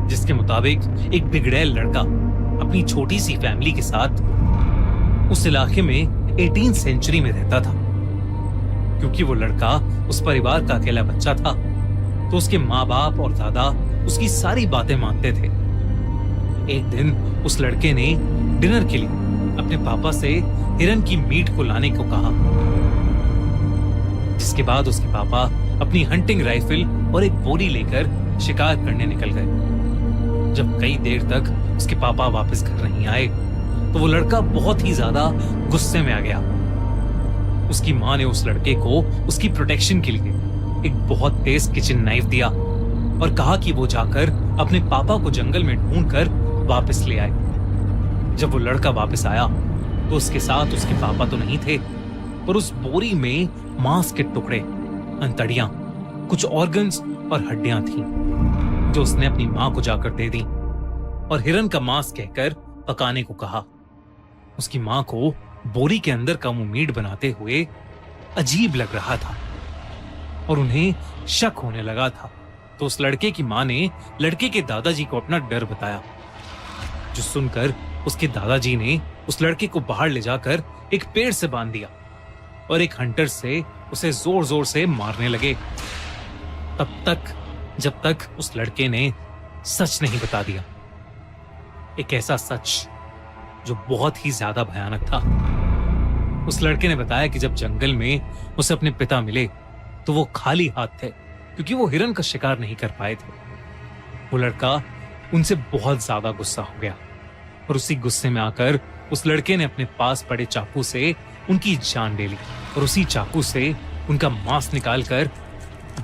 जिसके मुताबिक एक बिगड़ैल लड़का अपनी छोटी सी फैमिली के साथ उस इलाके में 18th सेंचुरी में रहता था। क्योंकि वो लड़का उस परिवार का अकेला बच्चा था तो उसके माँ बाप और दादा उसकी सारी बातें मानते थे। एक दिन उस लड़के ने डिनर के लिए अपने पापा से हिरन की मीट को लाने को कहा, जिसके बाद उसके पापा अपनी हंटिंग राइफल और एक बोरी लेकर शिकार करने निकल गए। जब कई देर तक उसके पापा वापस घर नहीं आए तो वो लड़का बहुत ही ज्यादा गुस्से में आ गया। उसकी माँ ने उस लड़के को उसकी प्रोटेक्शन के लिए एक बहुत तेज किचन नाइफ दिया और कहा कि वो जाकर अपने पापा को जंगल में ढूंढकर वापस ले आए। जब वो लड़का वापस आया तो उसके साथ उसके पापा तो नहीं थे, पर उस बोरी में मांस के टुकड़े, अंतड़ियां, कुछ ऑर्गन्स और हड्डियां थीं, जो उसने अपनी मां को जाकर दे दी और हिरन का मांस कहकर पकाने को कहा। उसकी मां को बोरी के अंदर का मुंह मीट बनाते हुए अजीब लग रहा था और उन्हें शक होने लगा था। तो उस लड़के की मां ने लड़के के दादाजी को अपना डर बताया, जो सुनकर उसके दादाजी ने उस लड़के को बाहर ले जाकर एक पेड़ से बांध दिया और एक हंटर से उसे जोर जोर से मारने लगे, तब तक जब तक उस लड़के ने सच नहीं बता दिया। एक ऐसा सच जो बहुत ही ज्यादा भयानक था। उस लड़के ने बताया कि जब जंगल में उसे अपने पिता मिले तो वो खाली हाथ थे, क्योंकि वो हिरन का शिकार नहीं कर पाए थे। वो लड़का उनसे बहुत ज्यादा गुस्सा हो गया और उसी गुस्से में आकर उस लड़के ने अपने पास पड़े चाकू से उनकी जान ले ली और उसी चाकू से उनका मांस निकालकर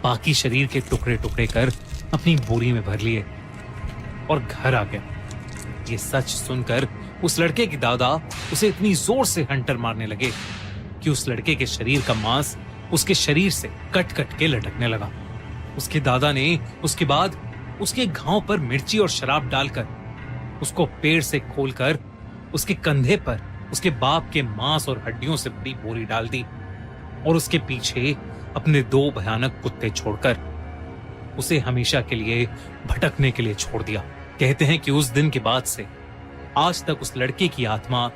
बाकी शरीर के टुकड़े टुकड़े कर अपनी बोरी में भर लिए और घर आ गया। ये सच सुनकर उस लड़के के दादा उसे इतनी जोर से हंटर मारने लगे कि उस लड़के के शरीर का मांस उसके शरीर से कट कट के लटकने लगा। उसके दादा ने उसके बाद उसके घाव पर मिर्ची और शराब डालकर उसको पेड़ से खोलकर उसके कंधे पर उसके बाप के मांस और हड्डियों से भरी बोरी डाल दी और उसके पीछे अपने 2 भयानक कुत्ते छोड़कर उसे हमेशा के लिए भटकने के लिए छोड़ दिया। कहते हैं कि उस दिन के बाद से आज तक उस लड़के की आत्मा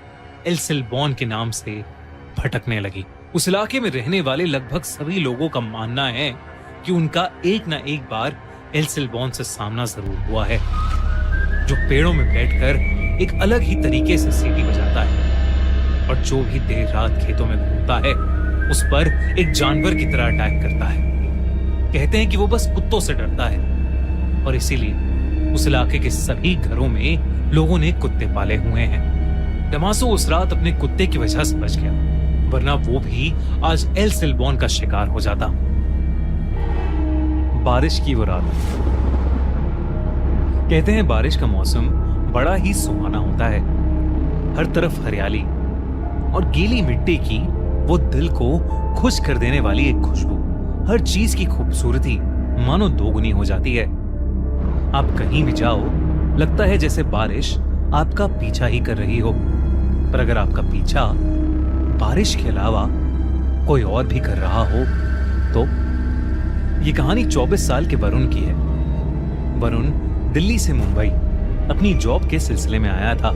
एल्सिलबॉर्न के नाम से भटकने लगी। उस इलाके में रहने वाले लगभग सभी लोगों का मानना है कि उनका एक ना एक बार एल्सिलबॉर्न से सामना जरूर हुआ है, जो पेड़ों में बैठकर एक अलग ही तरीके से सीटी बजाता है और जो भी देर रात खेतों में घूमता है उस पर एक जानवर की तरह अटैक करता है। कहते हैं कि वो बस कुत्तों से डरता है और इसीलिए उस इलाके के सभी घरों में लोगों ने कुत्ते पाले हुए हैं। डमासो उस रात अपने कुत्ते की वजह से बच गया, वरना वो भी आज एल्सिलबॉर्न का शिकार हो जाता। बारिश की वो रात। कहते हैं बारिश का मौसम बड़ा ही सुहाना होता है। हर तरफ हरियाली और गीली मिट्टी की वो दिल को खुश कर देने वाली एक खुशबू, हर चीज की खूबसूरती मानो दोगुनी हो जाती है। आप कहीं भी जाओ लगता है जैसे बारिश आपका पीछा ही कर रही हो, पर अगर आपका पीछा बारिश के अलावा कोई और भी कर रहा हो तो। ये कहानी 24 साल के वरुण की है। वरुण दिल्ली से मुंबई अपनी जॉब के सिलसिले में आया था।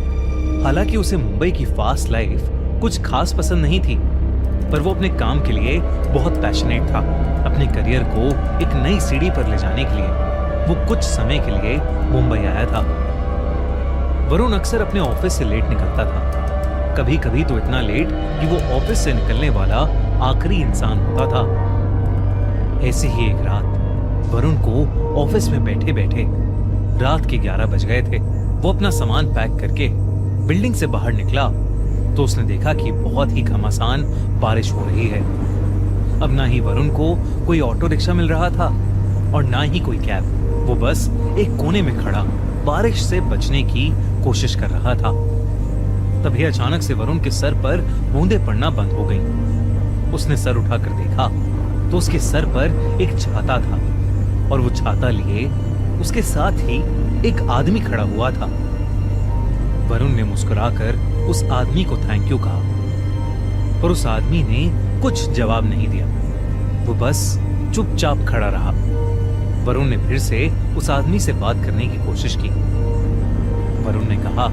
हालांकि उसे मुंबई की फास्ट लाइफ कुछ खास पसंद नहीं थी, पर वो अपने काम के लिए बहुत पैशनेट था। अपने करियर को एक नई सीढ़ी पर ले जाने के लिए वो कुछ समय के लिए मुंबई आया था। वरुण अक्सर अपने ऑफिस से लेट निकलता था, कभी कभी तो इतना लेट कि वो ऑफिस से निकलने वाला आखिरी इंसान होता था। ऐसी ही एक रात वरुण को ऑफिस में बैठे बैठे रात के 11 बज गए थे। वो अपना सामान पैक करके बिल्डिंग से बाहर निकला तो उसने देखा कि बहुत ही घमासान बारिश हो रही है। अब ना ही वरुण को कोई ऑटो रिक्शा मिल रहा था और ना ही कोई कैब। वो बस एक कोने में खड़ा बारिश से बचने की कोशिश कर रहा था। तभी अचानक से वरुण के सर पर बूंदें पड़ना बंद हो गईं। उसने सर उठाकर देखा तो उसके सर पर एक छाता था और वो छाता लिए उसके साथ ही एक आदमी खड़ा हुआ था। वरुण ने मुस्कुराकर उस आदमी को थैंक यू कहा, पर उस आदमी ने कुछ जवाब नहीं दिया। वो बस चुपचाप खड़ा रहा। वरुण ने फिर से उस आदमी से बात करने की कोशिश की। वरुण ने कहा,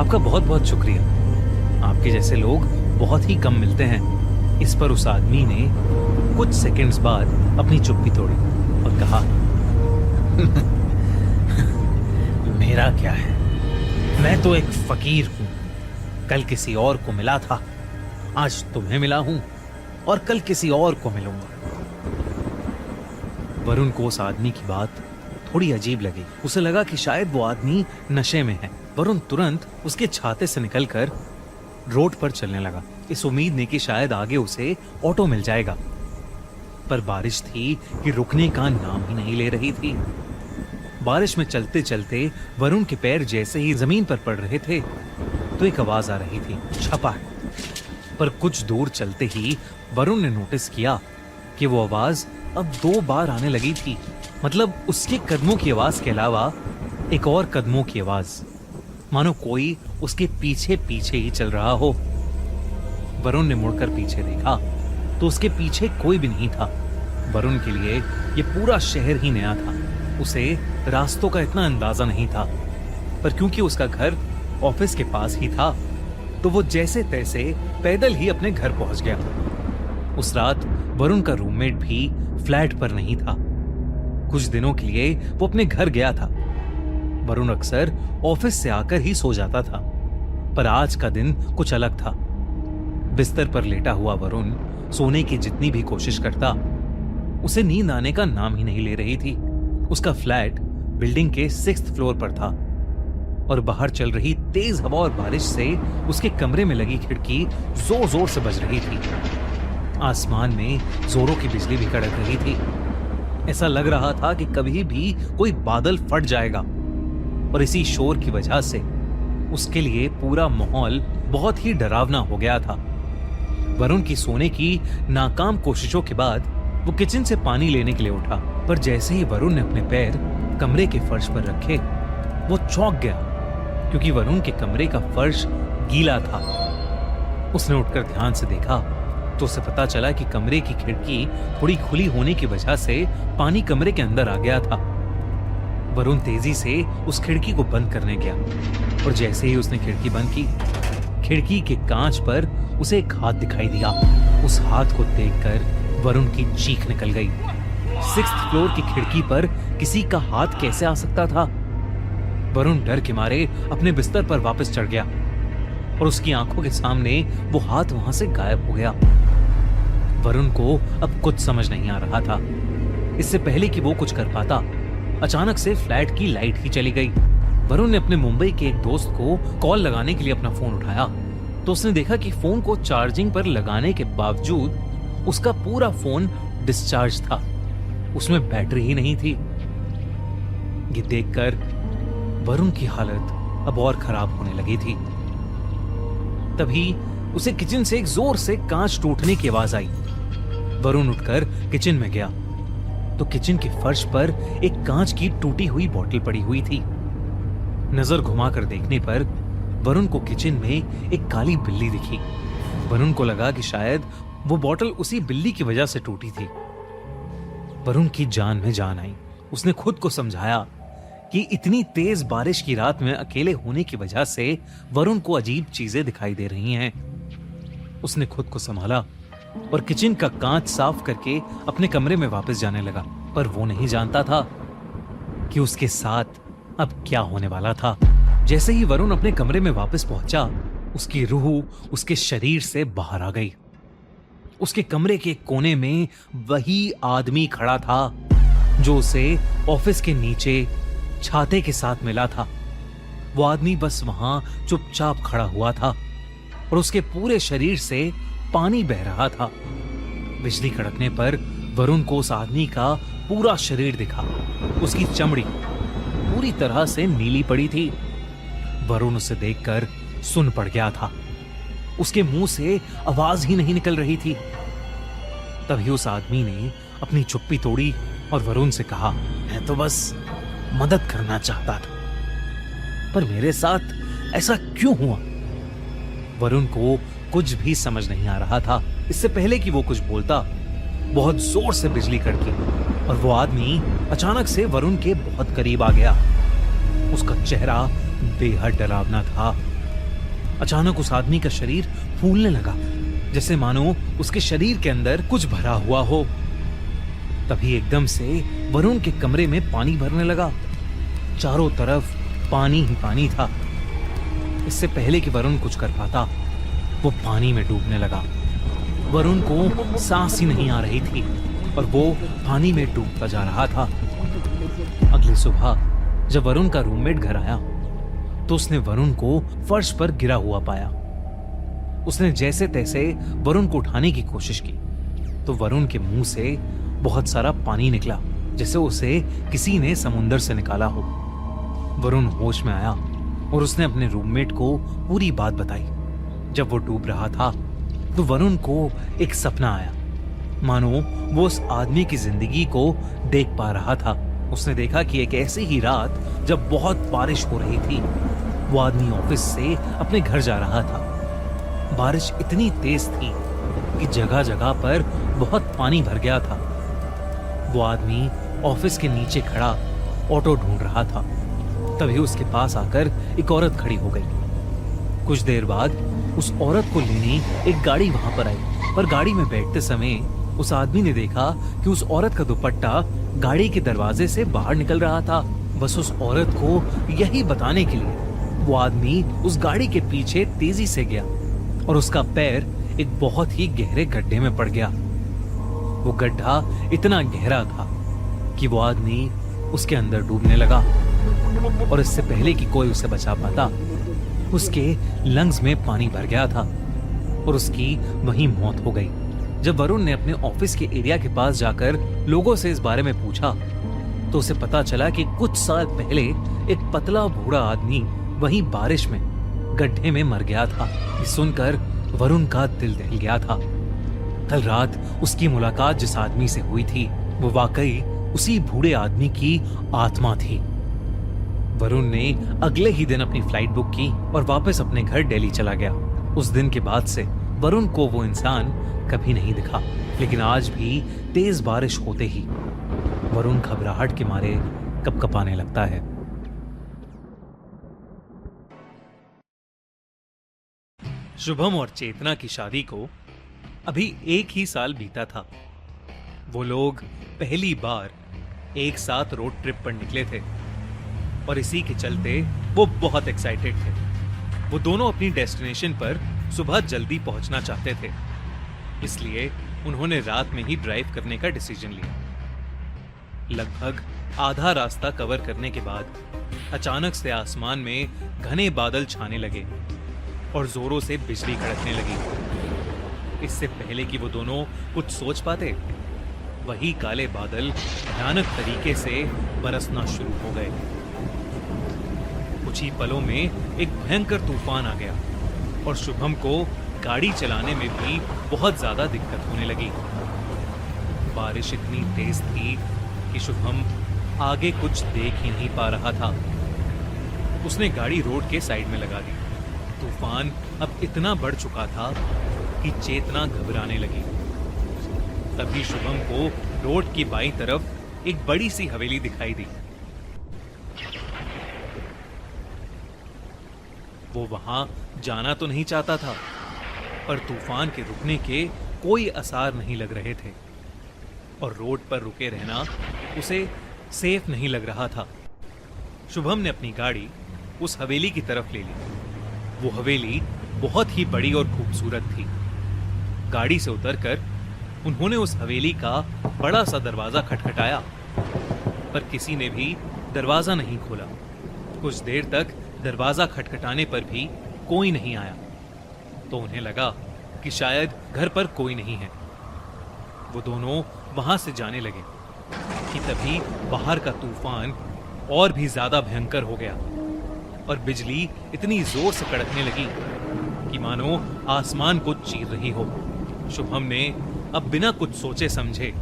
आपका बहुत बहुत शुक्रिया, आपके जैसे लोग बहुत ही कम मिलते हैं। इस पर उस आदमी ने कुछ सेकंड्स बाद अपनी चुप्पी तोड़ी और कहा, मेरा क्या है, मैं तो एक फकीर हूं। कल किसी और को मिला था, आज तुम्हें मिला हूं और कल किसी और को मिलूंगा। वरुण को उस आदमी की बात थोड़ी अजीब लगी। उसे लगा कि शायद वो आदमी नशे में है। वरुण तुरंत उसके छाते से निकलकर रोड पर चलने लगा, इस उम्मीद में कि शायद आगे उसे ऑटो मिल जाएगा। पर बारिश थी कि रुकने का नाम ही नहीं ले रही थी। बारिश में चलते चलते वरुण के पैर जैसे ही जमीन पर पड़ रहे थे तो एक आवाज आ रही थी, छपा। पर कुछ दूर चलते ही वरुण ने नोटिस किया कि वो आवाज अब 2 बार आने लगी थी। मतलब उसके कदमों की आवाज के अलावा एक और कदमों की आवाज, मानो कोई उसके पीछे पीछे ही चल रहा हो। वरुण ने मुड़कर पीछे देखा तो उसके पीछे कोई भी नहीं था। वरुण के लिए ये पूरा शहर ही नया था। उसे रास्तों का इतना अंदाजा नहीं था, पर क्योंकि उसका घर ऑफिस के पास ही था तो वो जैसे तैसे पैदल ही अपने घर पहुंच गया। उस रात वरुण का रूममेट भी फ्लैट पर नहीं था। कुछ दिनों के लिए वो अपने घर गया था। वरुण अक्सर ऑफिस से आकर ही सो जाता था, पर आज का दिन कुछ अलग था। बिस्तर पर लेटा हुआ वरुण सोने की जितनी भी कोशिश करता, उसे नींद आने का नाम ही नहीं ले रही थी। उसका फ्लैट बिल्डिंग के 6th फ्लोर पर था और बाहर चल रही तेज हवा और बारिश से उसके कमरे में लगी खिड़की जोर जोर से बज रही थी। आसमान में जोरों की बिजली भी कड़क रही थी। ऐसा लग रहा था कि कभी भी कोई बादल फट जाएगा। और इसी शोर की वजह से उसके लिए पूरा माहौल बहुत ही डरावना हो गया था। वरुण की सोने की नाकाम कोशिशों के बाद वो किचन से पानी लेने के लिए उठा, पर जैसे ही वरुण ने अपने पैर कमरे के फर्श पर रखे, वो चौंक गया, क्योंकि वरुण के कमरे का फर्श गीला था। उसने उठकर ध्यान से देखा तो उसे पता चला कि कमरे की खिड़की थोड़ी खुली होने की वजह से पानी कमरे के अंदर आ गया था। वरुण तेजी से उस खिड़की को बंद करने गया, और जैसे ही उसने खिड़की बंद की, खिड़की के कांच पर उसे एक हाथ दिखाई दिया। उस हाथ को देखकर वरुण की चीख निकल गई। 6th फ्लोर की खिड़की पर किसी का हाथ कैसे आ सकता था? वरुण डर के मारे अपने बिस्तर पर वापस चढ़ गया, और उसकी आंखों के सामने वो हाथ वहां से गायब हो गया। वरुण को अब कुछ समझ नहीं आ रहा था। इससे पहले कि वो कुछ कर पाता, अचानक से फ्लैट की लाइट ही चली गई। वरुण ने अपने मुंबई के एक दोस्त को कॉल लगाने के लिए अपना फोन उठाया, तो उसने देखा कि फोन को चार्जिंग पर लगाने के बावजूद उसका पूरा फोन डिस्चार्ज था, उसमें बैटरी ही नहीं थी। ये देखकर वरुण की हालत अब और खराब होने लगी थी। तभी उसे किचन से एक जोर से कांच टूटने की आवाज आई। वरुण उठकर किचन में गया तो किचन के फर्श पर एक कांच की टूटी हुई बोतल पड़ी हुई थी। नजर घुमाकर देखने पर वरुण को किचन में एक काली बिल्ली दिखी। वरुण को लगा कि शायद वो बोतल उसी बिल्ली की वजह से टूटी थी। वरुण की जान में जान आई। उसने खुद को समझाया कि इतनी तेज बारिश की रात में अकेले होने की वजह से वरुण को अजीब चीजें दिखाई दे रही हैं। उसने खुद को संभाला और किचन का कांच साफ करके अपने कमरे में वापस जाने लगा, पर वो नहीं जानता था कि उसके साथ अब क्या होने वाला था। जैसे ही वरुण अपने कमरे में वापस पहुंचा, उसकी रूह उसके शरीर से बाहर आ गई। उसके कमरे के कोने में वही आदमी खड़ा था जो उसे ऑफिस के नीचे छाते के साथ मिला था। वो आदमी बस वहां चुपचाप खड़ा हुआ था और उसके पूरे शरीर से पानी बह रहा था। बिजली कड़कने पर वरुण को उस आदमी का पूरा शरीर दिखा। उसकी चमड़ी पूरी तरह से नीली पड़ी थी। वरुण उसे देखकर सुन पड़ गया था। उसके मुंह से आवाज ही नहीं निकल रही थी। तभी उस आदमी ने अपनी चुप्पी तोड़ी और वरुण से कहा, मैं तो बस मदद करना चाहता था, पर मेरे साथ ऐसा क्यों हुआ? वरुण को कुछ भी समझ नहीं आ रहा था। इससे पहले कि वो कुछ बोलता, बहुत जोर से बिजली कड़की और वो आदमी अचानक से वरुण के बहुत करीब आ गया। उसका चेहरा बेहद डरावना था। अचानक उस आदमी का शरीर फूलने लगा, जैसे मानो उसके शरीर के अंदर कुछ भरा हुआ हो। तभी एकदम से वरुण के कमरे में पानी भरने लगा। चारों तरफ पानी ही पानी था। इससे पहले कि वरुण कुछ कर पाता, वो पानी में डूबने लगा। वरुण को सांस ही नहीं आ रही थी और वो पानी में डूबता जा रहा था। अगली सुबह जब वरुण का रूममेट घर आया तो उसने वरुण को फर्श पर गिरा हुआ पाया। उसने जैसे तैसे वरुण को उठाने की कोशिश की तो वरुण के मुंह से बहुत सारा पानी निकला, जैसे उसे किसी ने समुंदर से निकाला हो। वरुण होश में आया और उसने अपने रूममेट को पूरी बात बताई। जब वो डूब रहा था तो वरुण को एक सपना आया, मानो वो उस आदमी की जिंदगी को देख पा रहा था। उसने देखा कि एक ऐसी ही रात जब बहुत बारिश हो रही थी, वो आदमी ऑफिस से अपने घर जा रहा था। बारिश इतनी तेज थी कि जगह जगह पर बहुत पानी भर गया था। वो आदमी ऑफिस के नीचे खड़ा ऑटो ढूंढ रहा था। तभी उसके पास आकर एक औरत खड़ी हो गई। कुछ देर बाद उस औरत को लेने एक गाड़ी वहां पर आई, पर गाड़ी में बैठते समय उस आदमी ने देखा कि उस औरत का दुपट्टा गाड़ी के दरवाजे से बाहर निकल रहा था। बस उस औरत को यही बताने के लिए वो आदमी उस गाड़ी के पीछे तेजी से गया और उसका पैर एक बहुत ही गहरे गड्ढे में पड़ गया। वो गड्ढा इतना गहरा था कि वो आदमी उसके अंदर डूबने लगा और इससे पहले कि कोई उसे बचा पाता, उसके लंग्स में पानी भर गया था और उसकी वहीं मौत हो गई। जब वरुण ने अपने ऑफिस के एरिया के पास जाकर लोगों से इस बारे में पूछा तो उसे पता चला कि कुछ साल पहले एक पतला बूढ़ा आदमी वहीं बारिश में गड्ढे में मर गया था। ये सुनकर वरुण का दिल दहल गया था। कल रात उसकी मुलाकात जिस आदमी से हुई थी वो वाकई उसी बूढ़े आदमी की आत्मा थी। वरुण ने अगले ही दिन अपनी फ्लाइट बुक की और वापस अपने घर दिल्ली चला गया। उस दिन के बाद से वरुण को वो इंसान कभी नहीं दिखा, लेकिन आज भी तेज बारिश होते ही वरुण घबराहट के मारे कपकपाने लगता है। शुभम और चेतना की शादी को अभी 1 ही साल बीता था। वो लोग पहली बार एक साथ रोड ट्रिप पर निकले थे और इसी के चलते वो बहुत एक्साइटेड थे। वो दोनों अपनी डेस्टिनेशन पर सुबह जल्दी पहुंचना चाहते थे, इसलिए उन्होंने रात में ही ड्राइव करने का डिसीजन लिया। लगभग आधा रास्ता कवर करने के बाद अचानक से आसमान में घने बादल छाने लगे और जोरों से बिजली कड़कने लगी। इससे पहले कि वो दोनों कुछ सोच पाते, वही काले बादल भयानक तरीके से बरसना शुरू हो गए। कुछ ही पलों में एक भयंकर तूफान आ गया और शुभम को गाड़ी चलाने में भी बहुत ज्यादा दिक्कत होने लगी। बारिश इतनी तेज थी कि शुभम आगे कुछ देख ही नहीं पा रहा था। उसने गाड़ी रोड के साइड में लगा दी। तूफान अब इतना बढ़ चुका था कि चेतना घबराने लगी। तभी शुभम को रोड की बाईं तरफ एक बड़ी सी हवेली दिखाई दी। वो वहां जाना तो नहीं चाहता था, पर तूफान के रुकने के कोई आसार नहीं लग रहे थे और रोड पर रुके रहना उसे सेफ नहीं लग रहा था। शुभम ने अपनी गाड़ी उस हवेली की तरफ ले ली। वो हवेली बहुत ही बड़ी और खूबसूरत थी। गाड़ी से उतरकर उन्होंने उस हवेली का बड़ा सा दरवाजा खटखटाया, पर किसी ने भी दरवाजा नहीं खोला। कुछ देर तक दरवाजा खटखटाने पर भी कोई नहीं आया, तो उन्हें लगा कि शायद घर पर कोई नहीं है। वो दोनों वहां से जाने लगे कि तभी बाहर का तूफान और भी ज्यादा भयंकर हो गया और बिजली इतनी जोर से कड़कने लगी कि मानो आसमान को चीर रही हो। शुभम ने अब बिना कुछ सोचे समझे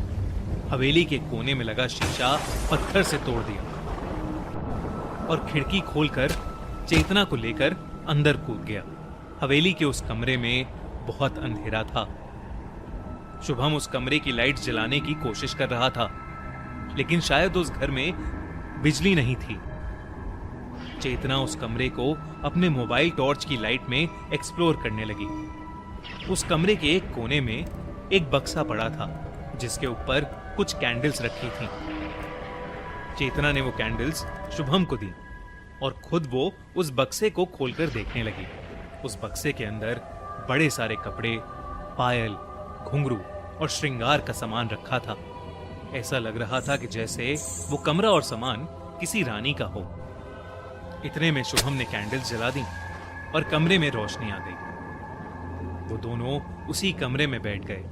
हवेली के कोने में लगा शीशा पत्थर से तोड़ दिया और खिड़की खोलकर चेतना को लेकर अंदर कूद गया। हवेली के उस कमरे में बहुत अंधेरा था। शुभम उस कमरे की लाइट जलाने की कोशिश कर रहा था, लेकिन शायद उस घर में बिजली नहीं थी। चेतना उस कमरे को अपने मोबाइल टॉर्च की लाइट में एक्सप्लोर करने लगी। उस कमरे के एक कोने में एक बक्सा पड़ा था जिसके ऊपर कुछ कैंडल्स रखी थी। चेतना ने वो कैंडल्स शुभम को दी और खुद वो उस बक्से को खोलकर देखने लगी। उस बक्से के अंदर बड़े सारे कपड़े, पायल, घुंघरू और श्रृंगार का सामान रखा था। ऐसा लग रहा था कि जैसे वो कमरा और सामान किसी रानी का हो। इतने में शुभम ने कैंडल्स जला दी और कमरे में रोशनी आ गई। वो दोनों उसी कमरे में बैठ गए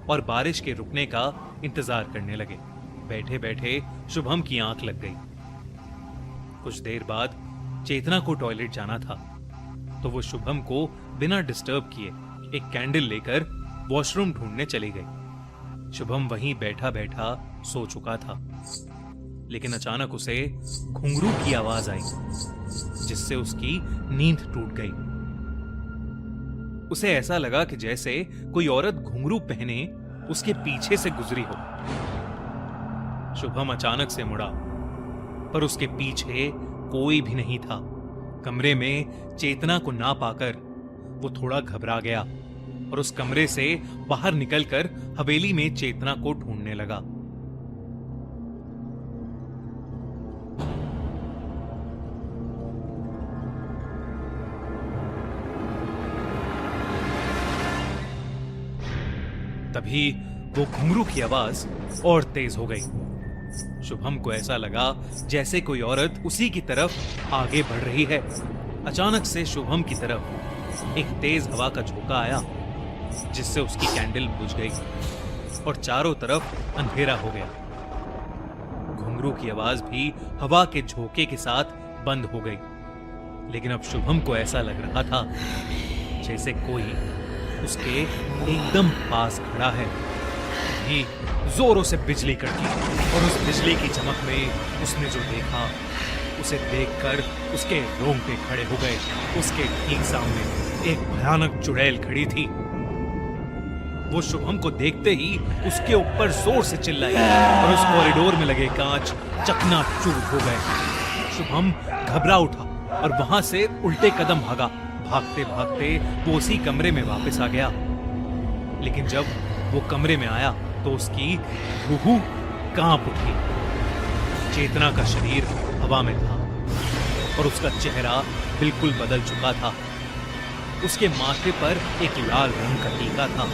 और बारिश के रुकने का इंतजार करने लगे। बैठे बैठे शुभम की आंख लग गई। कुछ देर बाद चेतना को टॉयलेट जाना था, तो वो शुभम को बिना डिस्टर्ब किए एक कैंडल लेकर वॉशरूम ढूंढने चली गई। शुभम वहीं बैठा बैठा सो चुका था, लेकिन अचानक उसे घुंघरू की आवाज आई जिससे उसकी नींद टूट गई। उसे ऐसा लगा कि जैसे कोई औरत घुंघरू पहने उसके पीछे से गुजरी हो। शुभम अचानक से मुड़ा, पर उसके पीछे कोई भी नहीं था। कमरे में चेतना को ना पाकर वो थोड़ा घबरा गया और उस कमरे से बाहर निकलकर हवेली में चेतना को ढूंढने लगा। तभी वो घुंघरू की आवाज और तेज हो गई। शुभम को ऐसा लगा जैसे कोई औरत उसी की तरफ आगे बढ़ रही है। अचानक से शुभम की तरफ एक तेज हवा का झोंका आया जिससे उसकी कैंडल बुझ गई और चारों तरफ अंधेरा हो गया। घुंघरू की आवाज भी हवा के झोंके के साथ बंद हो गई। लेकिन अब शुभम को ऐसा लग रहा था जैसे कोई उसके एकदम पास खड़ा है। ही जोरों से बिजली कड़की और उस बिजली की चमक में उसने जो देखा, उसे देखकर उसके रोंगटे खड़े हो गए। उसके ठीक सामने एक भयानक चुड़ैल खड़ी थी। वो शुभम को देखते ही उसके ऊपर जोर से चिल्लाई और उस कॉरिडोर में लगे कांच चकनाचूर हो गए। शुभम घबरा उठा और वहां से उल्टे कदम भागा। भागते भागते वो उसी कमरे में वापस आ गया। लेकिन जब वो कमरे में आया तो उसकी रूह कांप उठी। चेतना का शरीर हवा में था और उसका चेहरा बिल्कुल बदल चुका था। उसके माथे पर एक लाल रंग का टीका था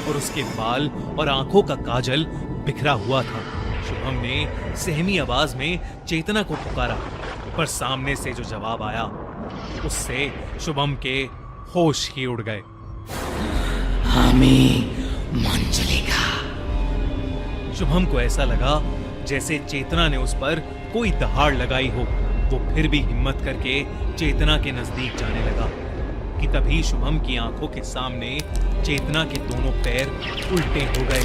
और उसके बाल और आंखों का काजल बिखरा हुआ था। शुभम ने सहमी आवाज में चेतना को पुकारा, पर सामने से जो जवाब आया उससे शुभम के होश ही उड़ गए। शुभम को ऐसा लगा जैसे चेतना ने उस पर कोई दहाड़ लगाई हो। वो फिर भी हिम्मत करके चेतना के नजदीक जाने लगा कि तभी शुभम की आंखों के सामने चेतना के दोनों पैर उल्टे हो गए।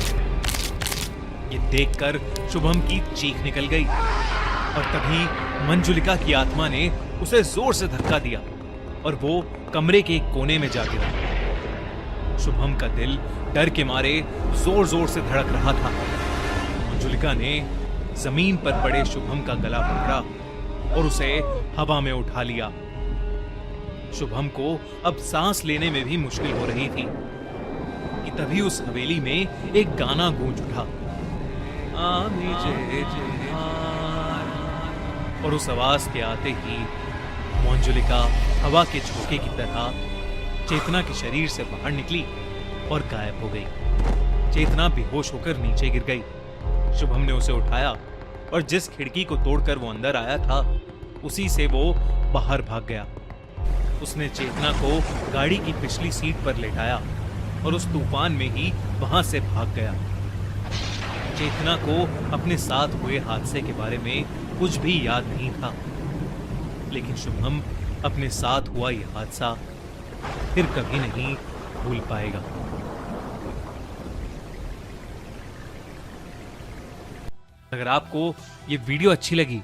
ये देखकर शुभम की चीख निकल गई और तभी मंजुलिका की आत्मा ने उसे जोर से धक्का दिया और वो कमरे के एक कोने में जा गिरा। शुभम का दिल डर के मारे जोर जोर से धड़क रहा था। मंजुलिका ने जमीन पर पड़े शुभम का गला पकड़ा और उसे हवा में उठा लिया। शुभम को अब सांस लेने में भी मुश्किल हो रही थी कि तभी उस हवेली में एक गाना गूंज उठा, और उस आवाज के आते ही मंजुलिका हवा के झोंके की तरह चेतना के शरीर से बाहर निकली और गायब हो गई। चेतना बेहोश होकर नीचे गिर गई। शुभम ने उसे उठाया और जिस खिड़की को तोड़कर वो अंदर आया था उसी से वो बाहर भाग गया। उसने चेतना को गाड़ी की पिछली सीट पर लेटाया और उस तूफान में ही वहां से भाग गया। चेतना को अपने साथ हुए हादसे के बारे में कुछ भी याद नहीं था, लेकिन शुभम अपने साथ हुआ यह हादसा फिर कभी नहीं भूल पाएगा। अगर आपको ये वीडियो अच्छी लगी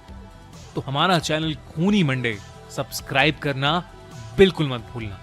तो हमारा चैनल खूनी मंडे सब्सक्राइब करना बिल्कुल मत भूलना।